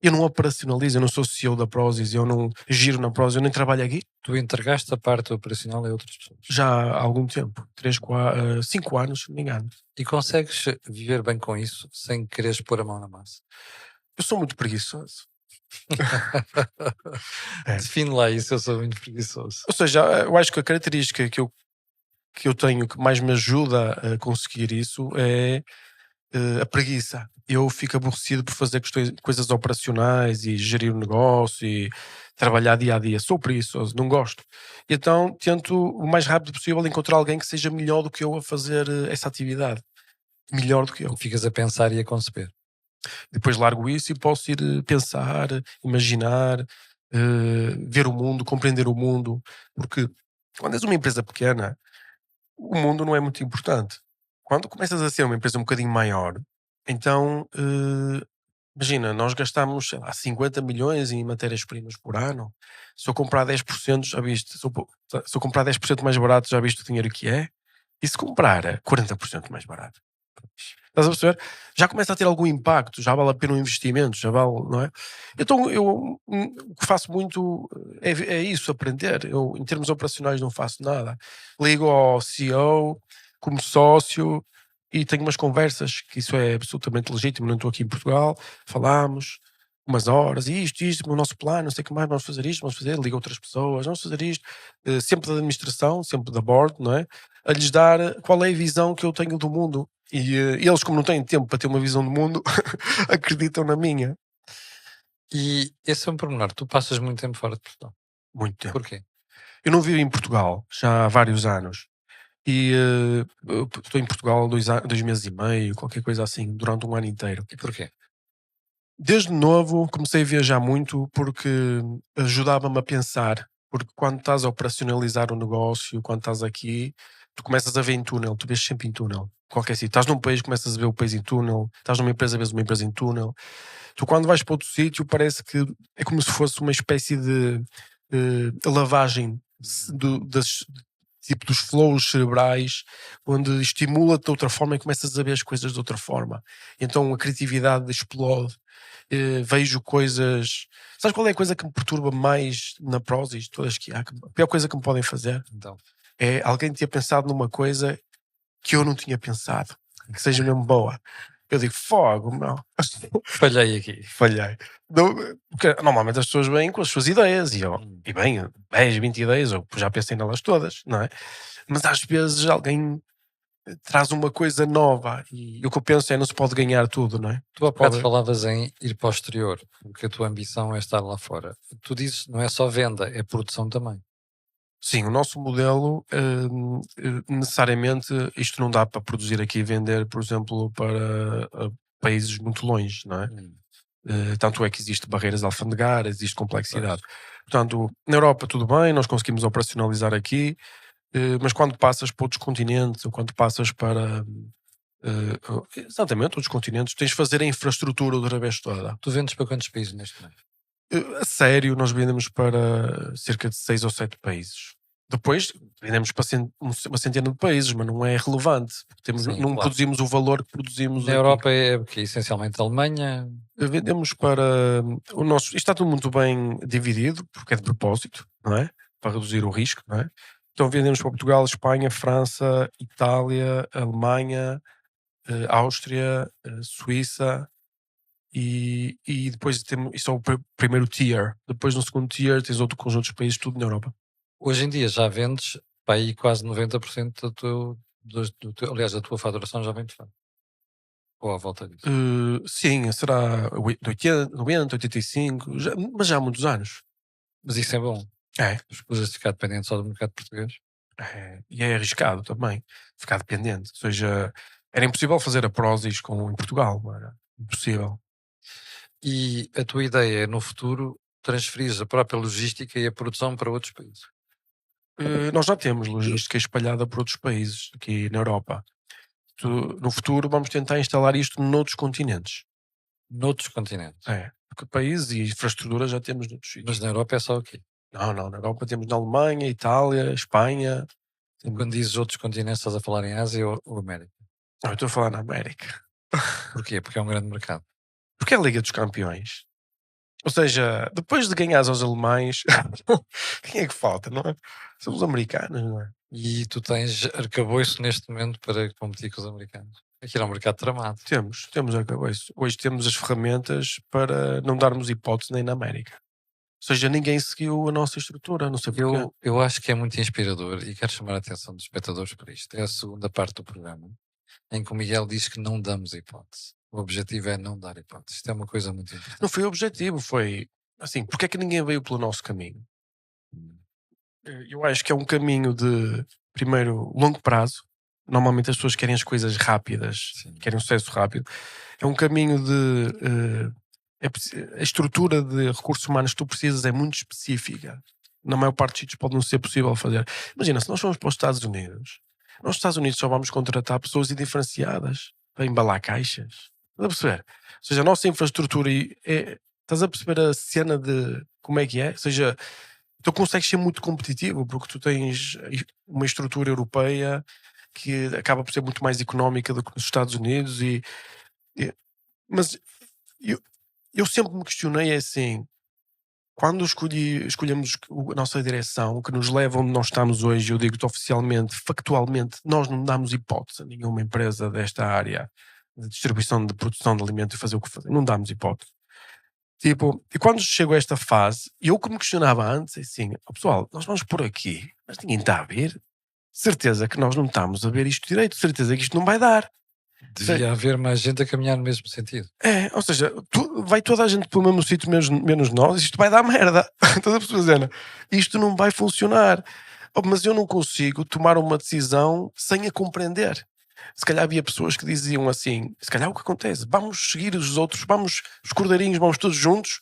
Eu não operacionalizo, eu não sou CEO da Prozis, eu não giro na Prozis, eu nem trabalho aqui. Tu entregaste a parte operacional a outras pessoas. Já há algum tempo, 5 anos, se não me engano. E consegues viver bem com isso sem quereres pôr a mão na massa? Eu sou muito preguiçoso. Define lá isso, eu sou muito preguiçoso. Ou seja, eu acho que a característica que eu tenho que mais me ajuda a conseguir isso é a preguiça. Eu fico aborrecido por fazer coisas operacionais e gerir o negócio e trabalhar dia a dia. Sou preguiçoso, não gosto. Então tento o mais rápido possível encontrar alguém que seja melhor do que eu a fazer essa atividade. Melhor do que eu. E ficas a pensar e a conceber. Depois largo isso e posso ir pensar, imaginar, ver o mundo, compreender o mundo. Porque quando és uma empresa pequena, o mundo não é muito importante. Quando começas a ser uma empresa um bocadinho maior, então, imagina, nós gastamos, sei lá, 50 milhões em matérias-primas por ano. Se eu comprar 10%, já viste, se eu comprar 10% mais barato, já viste o dinheiro que é? E se comprar 40% mais barato? Estás a perceber? Já começa a ter algum impacto, já vale a pena um investimento, já vale, não é? Então eu o que faço muito é isso, aprender. Eu, em termos operacionais, não faço nada. Ligo ao CEO como sócio, e tenho umas conversas, que isso é absolutamente legítimo, não estou aqui em Portugal, falámos umas horas, e isto, o nosso plano, não sei o que mais, vamos fazer isto, vamos fazer, liga outras pessoas, vamos fazer isto, sempre da administração, sempre da board, não é? A lhes dar qual é a visão que eu tenho do mundo. E eles, como não têm tempo para ter uma visão do mundo, acreditam na minha. E esse é um pormenor. Tu passas muito tempo fora de Portugal. Muito tempo. Porquê? Eu não vivo em Portugal já há vários anos. E eu estou em Portugal há 2 meses e meio, qualquer coisa assim, durante um ano inteiro. E porquê? Desde novo comecei a viajar muito porque ajudava-me a pensar. Porque quando estás a operacionalizar o negócio, quando estás aqui, tu começas a ver em túnel, tu vês sempre em túnel. Qualquer sítio. Estás num país, começas a ver o país em túnel. Estás numa empresa, vês uma empresa em túnel. Tu, quando vais para outro sítio, parece que é como se fosse uma espécie de lavagem tipo dos flows cerebrais, onde estimula-te de outra forma e começas a ver as coisas de outra forma. Então a criatividade explode. Vejo coisas. Sabes qual é a coisa que me perturba mais na Prozis? Todas que há. A pior coisa que me podem fazer Então, é alguém ter pensado numa coisa que eu não tinha pensado, que seja mesmo boa. Eu digo, fogo, meu. falhei aqui. Falhei. Porque normalmente as pessoas vêm com as suas ideias e bem, 10, 20 ideias, eu já pensei nelas todas, não é? Mas às vezes alguém traz uma coisa nova e o que eu penso é não se pode ganhar tudo, não é? Tu há bocado falavas em ir para o exterior, porque a tua ambição é estar lá fora. Tu dizes não é só venda, é produção também. Sim, o nosso modelo, necessariamente, isto não dá para produzir aqui e vender, por exemplo, para países muito longe, não é? Hum, Tanto é que existe barreiras alfandegárias, existe complexidade. pois. Portanto, na Europa tudo bem, nós conseguimos operacionalizar aqui, mas quando passas para outros continentes, ou quando passas para, exatamente, outros continentes, tens de fazer a infraestrutura outra vez toda. Tu vendes para quantos países neste momento? A sério, nós vendemos para cerca de 6 ou 7 países. Depois vendemos para uma centena de países, mas não é relevante. Porque Sim, não claro. produzimos o valor que produzimos Na aqui. Europa é o quê? Essencialmente a Alemanha. Vendemos para o nosso. Isto está tudo muito bem dividido, porque é de propósito, não é? Para reduzir o risco, não é? Então vendemos para Portugal, Espanha, França, Itália, Alemanha, Áustria, Suíça, e depois temos. Isso é o primeiro tier. Depois no segundo tier tens outro conjunto de países, tudo na Europa. Hoje em dia já vendes para aí quase 90% aliás, da tua faturação já vem de fora. Ou à volta disso. Sim, será de 80, 90, 85, mas já há muitos anos. Mas isso é bom. É. As coisas ficar dependentes só do mercado português. E é arriscado também ficar dependente. Ou seja, era impossível fazer a Prozis em Portugal, não era impossível. E a tua ideia é, no futuro, transferir a própria logística e a produção para outros países. Nós já temos logística espalhada por outros países aqui na Europa. No futuro vamos tentar instalar isto noutros continentes. Noutros continentes. Porque países e infraestrutura já temos noutros Mas sítios. na Europa é só aqui. Não, na Europa temos na Alemanha, Itália, Espanha. Quando dizes outros continentes, estás a falar em Ásia ou América. Não, eu estou a falar na América. Porquê? Porque é um grande mercado. Porque é a Liga dos Campeões. Ou seja, depois de ganhares aos alemães, quem é que falta, não é? São os americanos, não é? E tu tens arcabouço neste momento para competir com os americanos. Aquilo é um mercado tramado. Temos arcabouço. Hoje temos as ferramentas para não darmos hipótese nem na América. Ou seja, ninguém seguiu a nossa estrutura, não sei porquê. Eu acho que é muito inspirador e quero chamar a atenção dos espectadores para isto. É a segunda parte do programa em que o Miguel diz que não damos hipótese. O objetivo é não dar hipótese. Isto é uma coisa muito importante. Não foi o objetivo, foi assim, porque é que ninguém veio pelo nosso caminho? Eu acho que é um caminho de, primeiro, longo prazo. Normalmente as pessoas querem as coisas rápidas, Sim. querem um sucesso rápido. É um caminho de. A estrutura de recursos humanos que tu precisas é muito específica. Na maior parte dos sítios pode não ser possível fazer. Imagina, se nós formos para os Estados Unidos, nós nos Estados Unidos só vamos contratar pessoas indiferenciadas para embalar caixas. Estás a perceber? Ou seja, a nossa infraestrutura estás a perceber a cena de como é que é? Ou seja, tu consegues ser muito competitivo porque tu tens uma estrutura europeia que acaba por ser muito mais económica do que nos Estados Unidos mas eu, eu sempre me questionei assim, quando escolhemos a nossa direção, que nos leva onde nós estamos hoje, eu digo-te oficialmente, factualmente, nós não damos hipótese a nenhuma empresa desta área de distribuição de produção de alimento e fazer o que fazer. Não damos hipótese. Tipo, e quando chegou a esta fase, eu que me questionava antes, é assim, pessoal, nós vamos por aqui, mas ninguém está a ver. Certeza que nós não estamos a ver isto direito, certeza que isto não vai dar. Devia haver mais gente a caminhar no mesmo sentido. Ou seja, vai toda a gente pelo mesmo sítio, menos nós, isto vai dar merda. Estás a perceber, Zena? Isto não vai funcionar. Mas eu não consigo tomar uma decisão sem a compreender. Se calhar havia pessoas que diziam assim, se calhar o que acontece, vamos seguir os outros, vamos, os cordeirinhos, vamos todos juntos,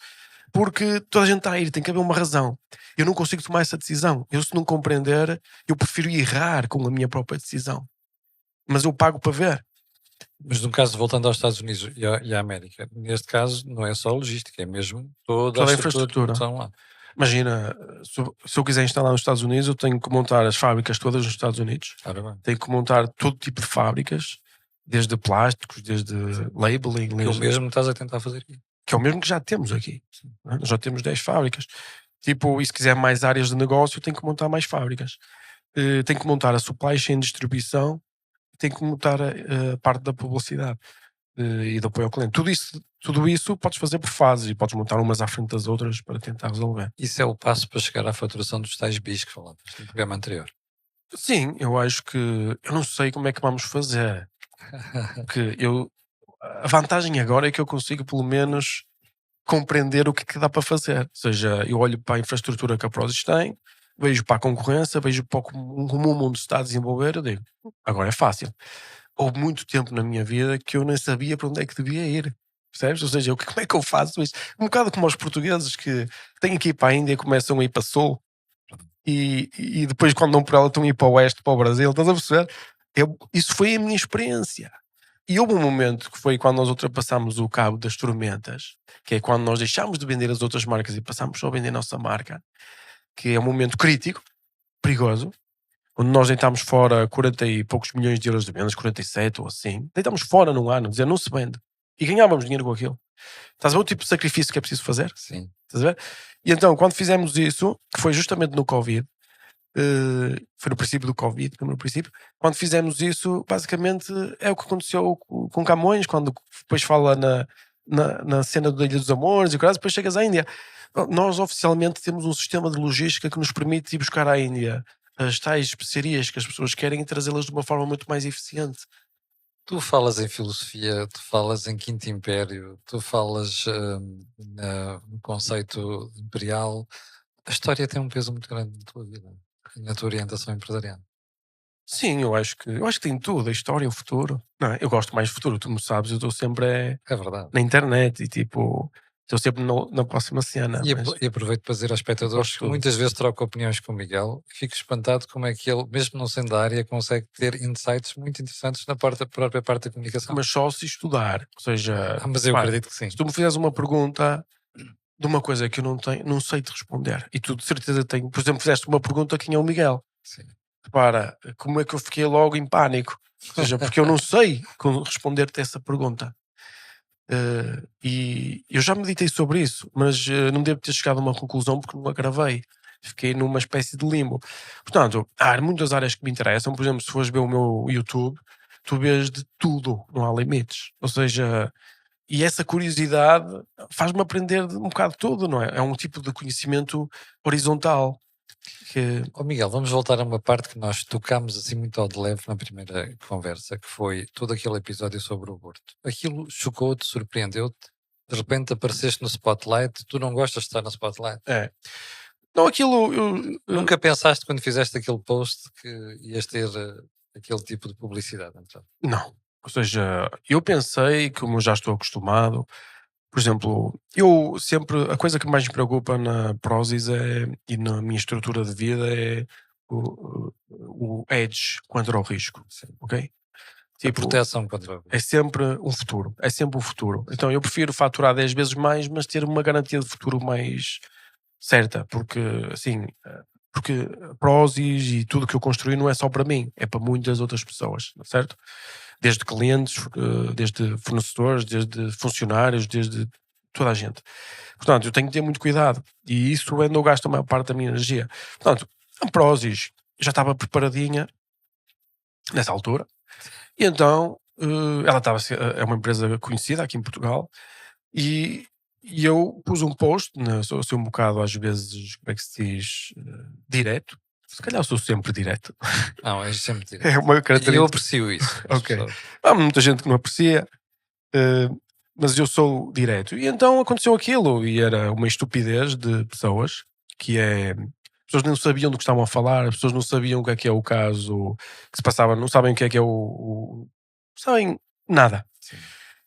porque toda a gente está a ir, tem que haver uma razão. Eu não consigo tomar essa decisão. Eu, se não compreender, eu prefiro errar com a minha própria decisão. Mas eu pago para ver. Mas no caso, voltando aos Estados Unidos e à América, neste caso não é só logística, é mesmo toda a estrutura de produção lá. Imagina, se eu quiser instalar nos Estados Unidos, eu tenho que montar as fábricas todas nos Estados Unidos. Tenho que montar todo tipo de fábricas, desde plásticos, desde labeling. Que é o mesmo que estás a tentar fazer aqui. Que é o mesmo que já temos aqui. Nós já temos 10 fábricas. Tipo, e se quiser mais áreas de negócio, tenho que montar mais fábricas. Tenho que montar a supply chain de distribuição, tenho que montar a parte da publicidade e do apoio ao cliente. Tudo isso podes fazer por fases e podes montar umas à frente das outras para tentar resolver. Isso é o passo para chegar à faturação dos tais bis que falavas no programa anterior. Sim, eu acho que eu não sei como é que vamos fazer. Porque a vantagem agora é que eu consigo pelo menos compreender o que dá para fazer. Ou seja, eu olho para a infraestrutura que a Prozis tem, vejo para a concorrência, vejo para como o mundo se está a desenvolver, eu digo, agora é fácil. Houve muito tempo na minha vida que eu nem sabia para onde é que devia ir. Percebes? Ou seja, como é que eu faço isto? Um bocado como os portugueses que têm que ir para a Índia e começam a ir para Sul e depois quando dão por ela estão a ir para o Oeste, para o Brasil. Estás a perceber? Isso foi a minha experiência. E houve um momento que foi quando nós ultrapassámos o cabo das tormentas, que é quando nós deixámos de vender as outras marcas e passámos só a vender a nossa marca, que é um momento crítico, perigoso, onde nós deitámos fora 40 e poucos milhões de euros de vendas, 47 ou assim, deitámos fora num ano, dizer, não se vende. E ganhávamos dinheiro com aquilo. Estás a ver o tipo de sacrifício que é preciso fazer? Sim. Estás a ver? E então, quando fizemos isso, que foi justamente no Covid, foi no princípio do Covid, quando fizemos isso, basicamente é o que aconteceu com Camões, quando depois fala na cena da Ilha dos Amores e depois chegas à Índia. Nós oficialmente temos um sistema de logística que nos permite ir buscar à Índia as tais especiarias que as pessoas querem e trazê-las de uma forma muito mais eficiente. Tu falas em filosofia, tu falas em Quinto Império, tu falas no conceito imperial. A história tem um peso muito grande na tua vida e na tua orientação empresarial. Sim, eu acho que tem tudo, a história, o futuro. Não, eu gosto mais do futuro, tu me sabes, eu estou sempre É verdade. na internet e tipo, estou sempre na próxima cena. E aproveito para dizer aos espectadores que muitas vezes troco opiniões com o Miguel, fico espantado como é que ele, mesmo não sendo da área, consegue ter insights muito interessantes na própria parte da comunicação. Mas só se estudar, ou seja, mas eu acredito que sim. Se tu me fizeres uma pergunta de uma coisa que eu não sei te responder, e tu de certeza tenho, por exemplo, fizeste uma pergunta quem é o Miguel. Sim. Repara, como é que eu fiquei logo em pânico? Ou seja, porque eu não sei responder-te essa pergunta. E eu já meditei sobre isso, mas não devo ter chegado a uma conclusão porque não a gravei. Fiquei numa espécie de limbo. Portanto, há muitas áreas que me interessam. Por exemplo, se fores ver o meu YouTube, tu vês de tudo, não há limites. Ou seja, e essa curiosidade faz-me aprender um bocado de tudo, não é? É um tipo de conhecimento horizontal. Miguel, vamos voltar a uma parte que nós tocámos assim muito ao de leve na primeira conversa, que foi todo aquele episódio sobre o aborto. Aquilo chocou-te, surpreendeu-te? De repente apareceste no spotlight, tu não gostas de estar no spotlight? É. Não, aquilo... Nunca pensaste quando fizeste aquele post que ias ter aquele tipo de publicidade? Então? Não. Ou seja, eu pensei, como eu já estou acostumado, por exemplo, eu sempre, a coisa que mais me preocupa na Prozis e na minha estrutura de vida é o edge contra o risco, ok? Tipo, a proteção contra o risco. É sempre um futuro, é sempre um futuro. Então eu prefiro faturar 10 vezes mais, mas ter uma garantia de futuro mais certa, porque assim, porque Prozis e tudo que eu construí não é só para mim, é para muitas outras pessoas, certo? Desde clientes, desde fornecedores, desde funcionários, desde toda a gente. Portanto, eu tenho que ter muito cuidado. E isso é onde eu gasto a maior parte da minha energia. Portanto, a Prozis já estava preparadinha nessa altura. E então, ela estava, é uma empresa conhecida aqui em Portugal. E eu pus um post, sou um bocado às vezes, como é que se diz, direto. Se calhar eu sou sempre direto. Não, é sempre direto. É uma E eu característica. aprecio isso. Ok. Há muita gente que não aprecia, mas eu sou direto. E então aconteceu aquilo, e era uma estupidez de pessoas, que é... As pessoas não sabiam do que estavam a falar, as pessoas não sabiam o que é o caso que se passava, não sabem o que é não sabem nada. Sim.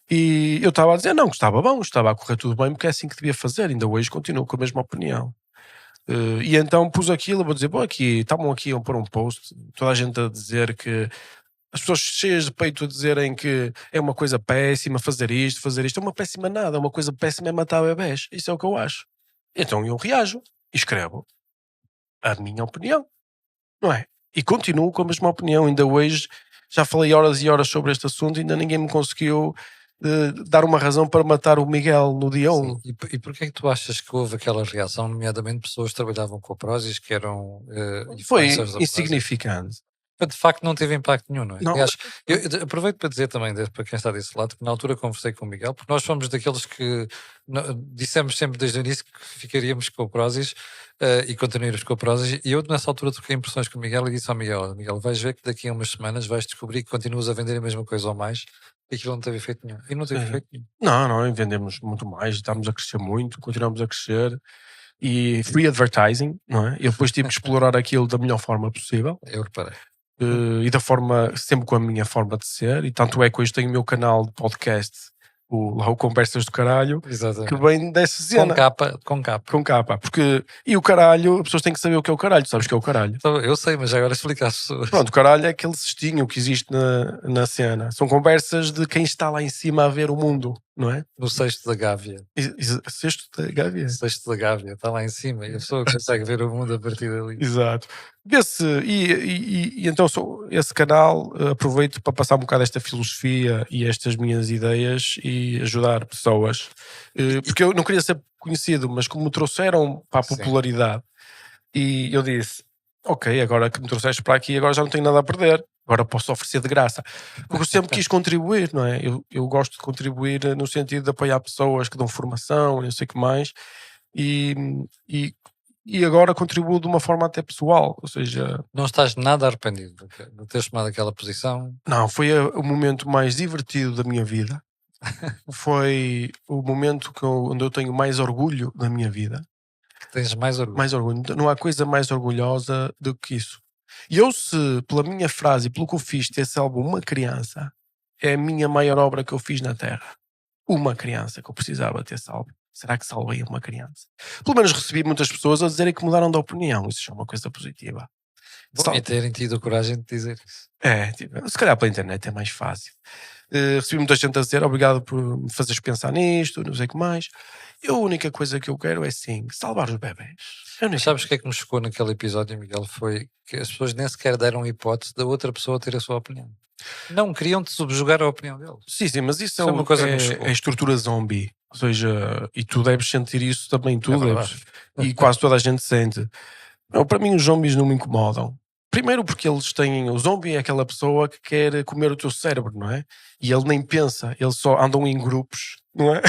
E eu estava a dizer, não, que estava bom, estava a correr tudo bem, porque é assim que devia fazer. Ainda hoje continuo com a mesma opinião. E então pus aquilo, vou dizer, bom, estavam aqui a pôr um post, toda a gente a dizer que as pessoas cheias de peito a dizerem que é uma coisa péssima fazer isto, é uma péssima nada, uma coisa péssima é matar bebés. Isso é o que eu acho. Então eu reajo e escrevo a minha opinião, não é? E continuo com a mesma opinião. Ainda hoje já falei horas e horas sobre este assunto e ainda ninguém me conseguiu dar uma razão para matar o Miguel no dia 1. E porquê é que tu achas que houve aquela reação, nomeadamente pessoas que trabalhavam com a Prozis, que eram Foi influencers da Prozis? insignificante. De facto não teve impacto nenhum, não é? Não. Aliás, eu aproveito para dizer também, para quem está desse lado, que na altura conversei com o Miguel, porque nós fomos daqueles que dissemos sempre desde o início que ficaríamos com a Prozis e continuaríamos com a Prozis, e eu nessa altura troquei impressões com o Miguel e disse ao Miguel, Miguel, vais ver que daqui a umas semanas vais descobrir que continuas a vender a mesma coisa ou mais, e aquilo não teve efeito nenhum. E não teve efeito nenhum. Não, vendemos muito mais, estamos a crescer muito, continuamos a crescer, e free advertising, não é? Eu depois tive de explorar aquilo da melhor forma possível. Eu reparei. E da forma, sempre com a minha forma de ser, e tanto é que hoje tenho o meu canal de podcast, o Conversas do Caralho, Exatamente. que vem dessa cena. Com capa. Porque, e o caralho, as pessoas têm que saber o que é o caralho, sabes o que é o caralho? Então, eu sei, mas agora explica às pessoas. Pronto, o caralho é aquele cestinho que existe na cena. São conversas de quem está lá em cima a ver o mundo, não é? No cesto da Gávea. Cesto da Gávea? Cesto da Gávea, está lá em cima e a pessoa consegue ver o mundo a partir dali. Exato. E então esse canal aproveito para passar um bocado esta filosofia e estas minhas ideias e ajudar pessoas. Porque eu não queria ser conhecido, mas como me trouxeram para a popularidade, e eu disse, ok, agora que me trouxeste para aqui, agora já não tenho nada a perder. Agora posso oferecer de graça. Porque eu sempre quis contribuir, não é? Eu gosto de contribuir no sentido de apoiar pessoas que dão formação, não sei o que mais. E agora contribuo de uma forma até pessoal, ou seja... Não estás nada arrependido de teres tomado aquela posição? Não, foi o momento mais divertido da minha vida. Foi o momento onde eu tenho mais orgulho da minha vida. Tens mais orgulho? Mais orgulho. Não há coisa mais orgulhosa do que isso. E eu, se pela minha frase e pelo que eu fiz ter salvo uma criança, é a minha maior obra que eu fiz na Terra. Uma criança que eu precisava ter salvo. Será que salvei uma criança? Pelo menos recebi muitas pessoas a dizerem que mudaram de opinião. Isso é uma coisa positiva. Bom, e terem tido a coragem de dizer isso. Se calhar pela internet é mais fácil. Recebi muita gente a dizer obrigado por me fazeres pensar nisto, não sei o que mais. A única coisa que eu quero é sim, salvar os bebés. Mas sabes o que é que me chocou naquele episódio, Miguel? Foi que as pessoas nem sequer deram hipótese da outra pessoa ter a sua opinião. Não queriam-te subjugar a opinião deles. Sim, mas isso é uma coisa que me chocou. É a estrutura zombie. Ou seja, e tu deves sentir isso também, verdade. E quase toda a gente sente. Não, para mim os zombies não me incomodam. Primeiro porque eles têm... O zombie é aquela pessoa que quer comer o teu cérebro, não é? E ele nem pensa, eles só andam em grupos, não é?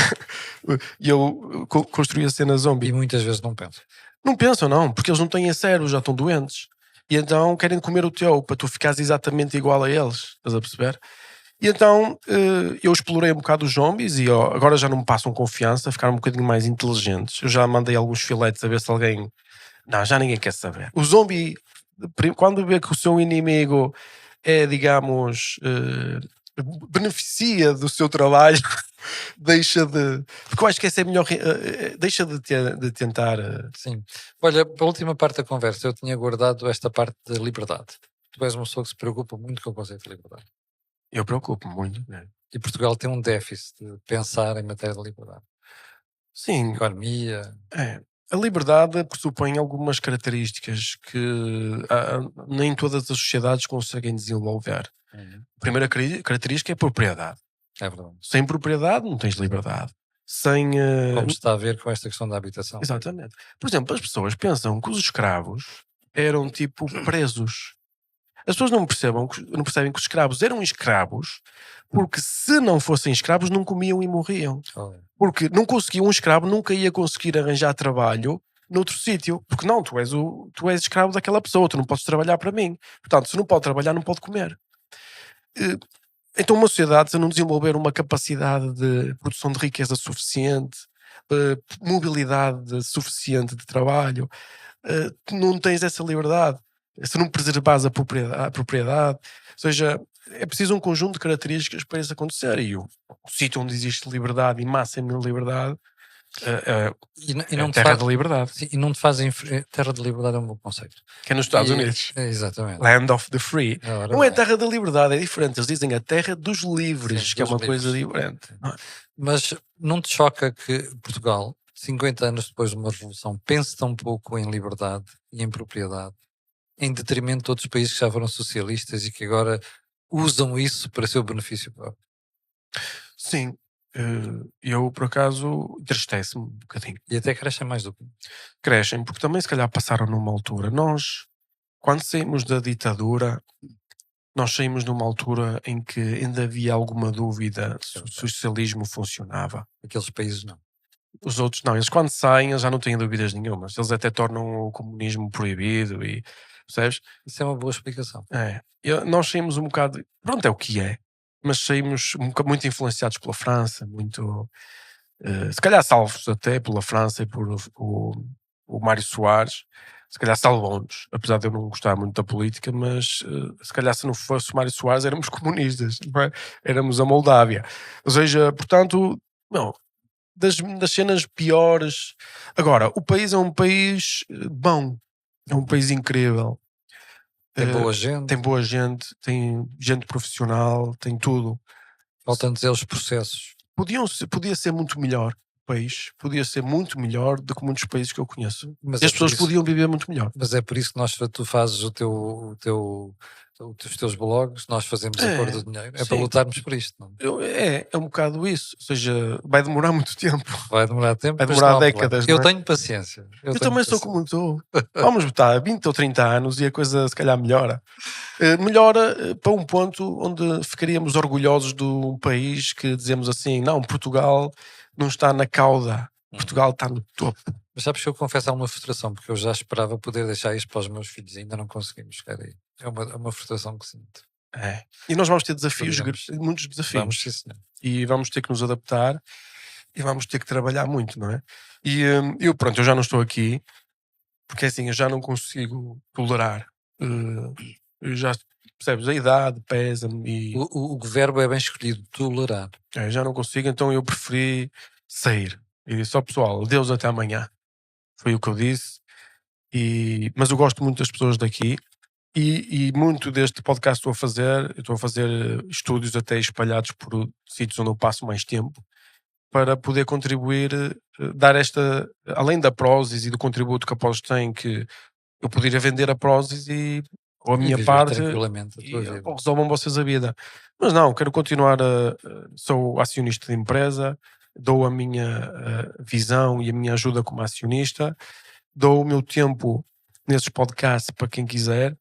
E eu construí a cena zombie. E muitas vezes não pensam. Não pensam, não, porque eles não têm cérebro, já estão doentes. E então querem comer o teu, para tu ficares exatamente igual a eles, estás a perceber? E então eu explorei um bocado os zombies e agora já não me passam confiança, ficaram um bocadinho mais inteligentes. Eu já mandei alguns filetes a ver se alguém... Não, já ninguém quer saber. O zombie, quando vê que o seu inimigo é, digamos, beneficia do seu trabalho, deixa de... Porque eu acho que essa é melhor... deixa de tentar... Sim. Olha, para a última parte da conversa, eu tinha guardado esta parte da liberdade. Tu és uma pessoa que se preocupa muito com o conceito de liberdade. Eu preocupo-me muito, né? E Portugal tem um déficit de pensar em matéria de liberdade. Sim. Economia. A liberdade pressupõe algumas características que nem todas as sociedades conseguem desenvolver. A primeira característica é a propriedade. É verdade. Sem propriedade não tens liberdade. sem. Como está a ver com esta questão da habitação. Exatamente. Por exemplo, as pessoas pensam que os escravos eram tipo presos. As pessoas não percebem que os escravos eram escravos porque se não fossem escravos não comiam e morriam. Olha, Porque não conseguiam, um escravo nunca ia conseguir arranjar trabalho noutro sítio. Porque não, tu és escravo daquela pessoa, tu não podes trabalhar para mim. Portanto, se não pode trabalhar, não pode comer. Eh, Então, uma sociedade, se não desenvolver uma capacidade de produção de riqueza suficiente, mobilidade suficiente de trabalho, tu não tens essa liberdade. Se não preservares a propriedade, ou seja, é preciso um conjunto de características para isso acontecer. E o sítio onde existe liberdade e máxima liberdade e é não a te terra fa- da liberdade, sim, e não te fazem. Terra de liberdade é um bom conceito. que é nos Estados E- Unidos. Exatamente. Land of the free. Ora Não é a bem. terra da liberdade, é diferente. Eles dizem a terra dos livres, Sim, que é dos uma coisa livres. diferente. Sim. não é? Mas não te choca que Portugal, 50 anos depois de uma revolução, pense tão pouco em liberdade e em propriedade, em detrimento de outros países que já foram socialistas e que agora usam isso para seu benefício próprio? Sim, eu por acaso entristece-me um bocadinho. E até crescem mais do que. Crescem, porque também se calhar passaram numa altura. Nós, quando saímos da ditadura, nós saímos numa altura em que ainda havia alguma dúvida se o socialismo funcionava. Aqueles países não. Os outros não, eles quando saem eles já não têm dúvidas nenhumas. Eles até tornam o comunismo proibido e percebes? Isso é uma boa explicação. Nós saímos um bocado, pronto, é o que é, mas saímos muito influenciados pela França, muito se calhar salvos até pela França e por o Mário Soares, se calhar salvou-nos, apesar de eu não gostar muito da política, mas se calhar se não fosse o Mário Soares éramos comunistas, não é? Éramos a Moldávia. Ou seja, portanto, não, das cenas piores. Agora, o país é um país bom, é um país incrível. Tem boa Tem gente, boa gente, tem gente profissional, tem tudo. faltam dizer os processos. Podia ser muito melhor o país, podia ser muito melhor do que muitos países que eu conheço. Mas E é as por pessoas isso, podiam viver muito melhor. mas é por isso que tu fazes os teus blogs, nós fazemos a cor É, do dinheiro. É para sim. lutarmos por isto. Não? É um bocado isso. Ou seja, vai demorar muito tempo. Vai demorar tempo, Vai mas demorar não há problema. décadas, Eu não é? tenho paciência. Eu tenho também sou paciência. como tu. Vamos botar 20 ou 30 anos e a coisa se calhar melhora. Melhora para um ponto onde ficaríamos orgulhosos de um país que dizemos assim, não, Portugal não está na cauda, Portugal está no topo. Mas sabes que eu confesso alguma frustração, porque eu já esperava poder deixar isto para os meus filhos e ainda não conseguimos chegar aí. É uma frustração que sinto. É. E nós vamos ter desafios, Digamos. muitos Vamos, desafios. sim, senhor. E vamos ter que nos adaptar e vamos ter que trabalhar muito, não é? E eu já não estou aqui, porque assim, eu já não consigo tolerar. Eu já, percebes, a idade pesa-me e O verbo é bem escolhido, tolerar. já não consigo, então eu preferi sair. E disse, ó pessoal, Deus até amanhã. Foi o que eu disse. Mas eu gosto muito das pessoas daqui e muito deste podcast eu estou a fazer estúdios até espalhados por sítios onde eu passo mais tempo para poder contribuir, dar além da Prozis e do contributo que a Prozis tem, que eu poderia vender a Prozis ou a E minha viver parte tranquilamente a tua e vida. resolvam vocês a vida. Mas não, quero continuar sou acionista de empresa, dou a minha visão e a minha ajuda como acionista, dou o meu tempo nesses podcasts para quem quiser,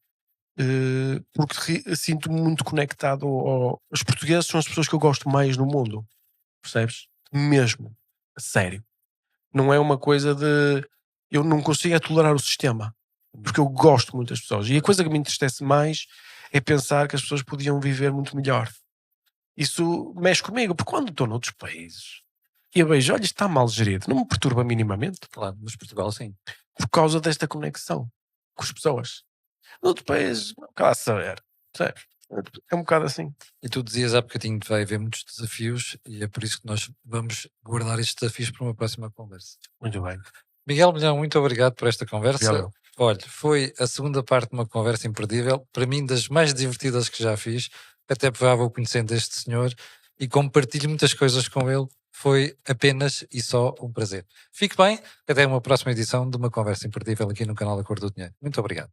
porque sinto-me muito conectado os portugueses são as pessoas que eu gosto mais no mundo, percebes? Mesmo, a sério. Não é uma coisa de eu não consigo tolerar o sistema, porque eu gosto muito das pessoas. E a coisa que me entristece mais é pensar que as pessoas podiam viver muito melhor. Isso mexe comigo, porque quando estou noutros países e eu vejo, olha, isto está mal gerido, não me perturba minimamente Claro, mas Portugal sim. por causa desta conexão com as pessoas. Noutros países, cá a saber, percebes? É um bocado assim. E tu dizias há bocadinho que vai haver muitos desafios e é por isso que nós vamos guardar estes desafios para uma próxima conversa. Muito bem. Miguel Milhão, muito obrigado por esta conversa. Obrigado. Olha, foi a segunda parte de uma conversa imperdível, para mim das mais divertidas que já fiz, até porque já vou conhecendo este senhor e como partilho muitas coisas com ele, foi apenas e só um prazer. Fique bem, até uma próxima edição de uma conversa imperdível aqui no canal da Cor do Dinheiro. Muito obrigado.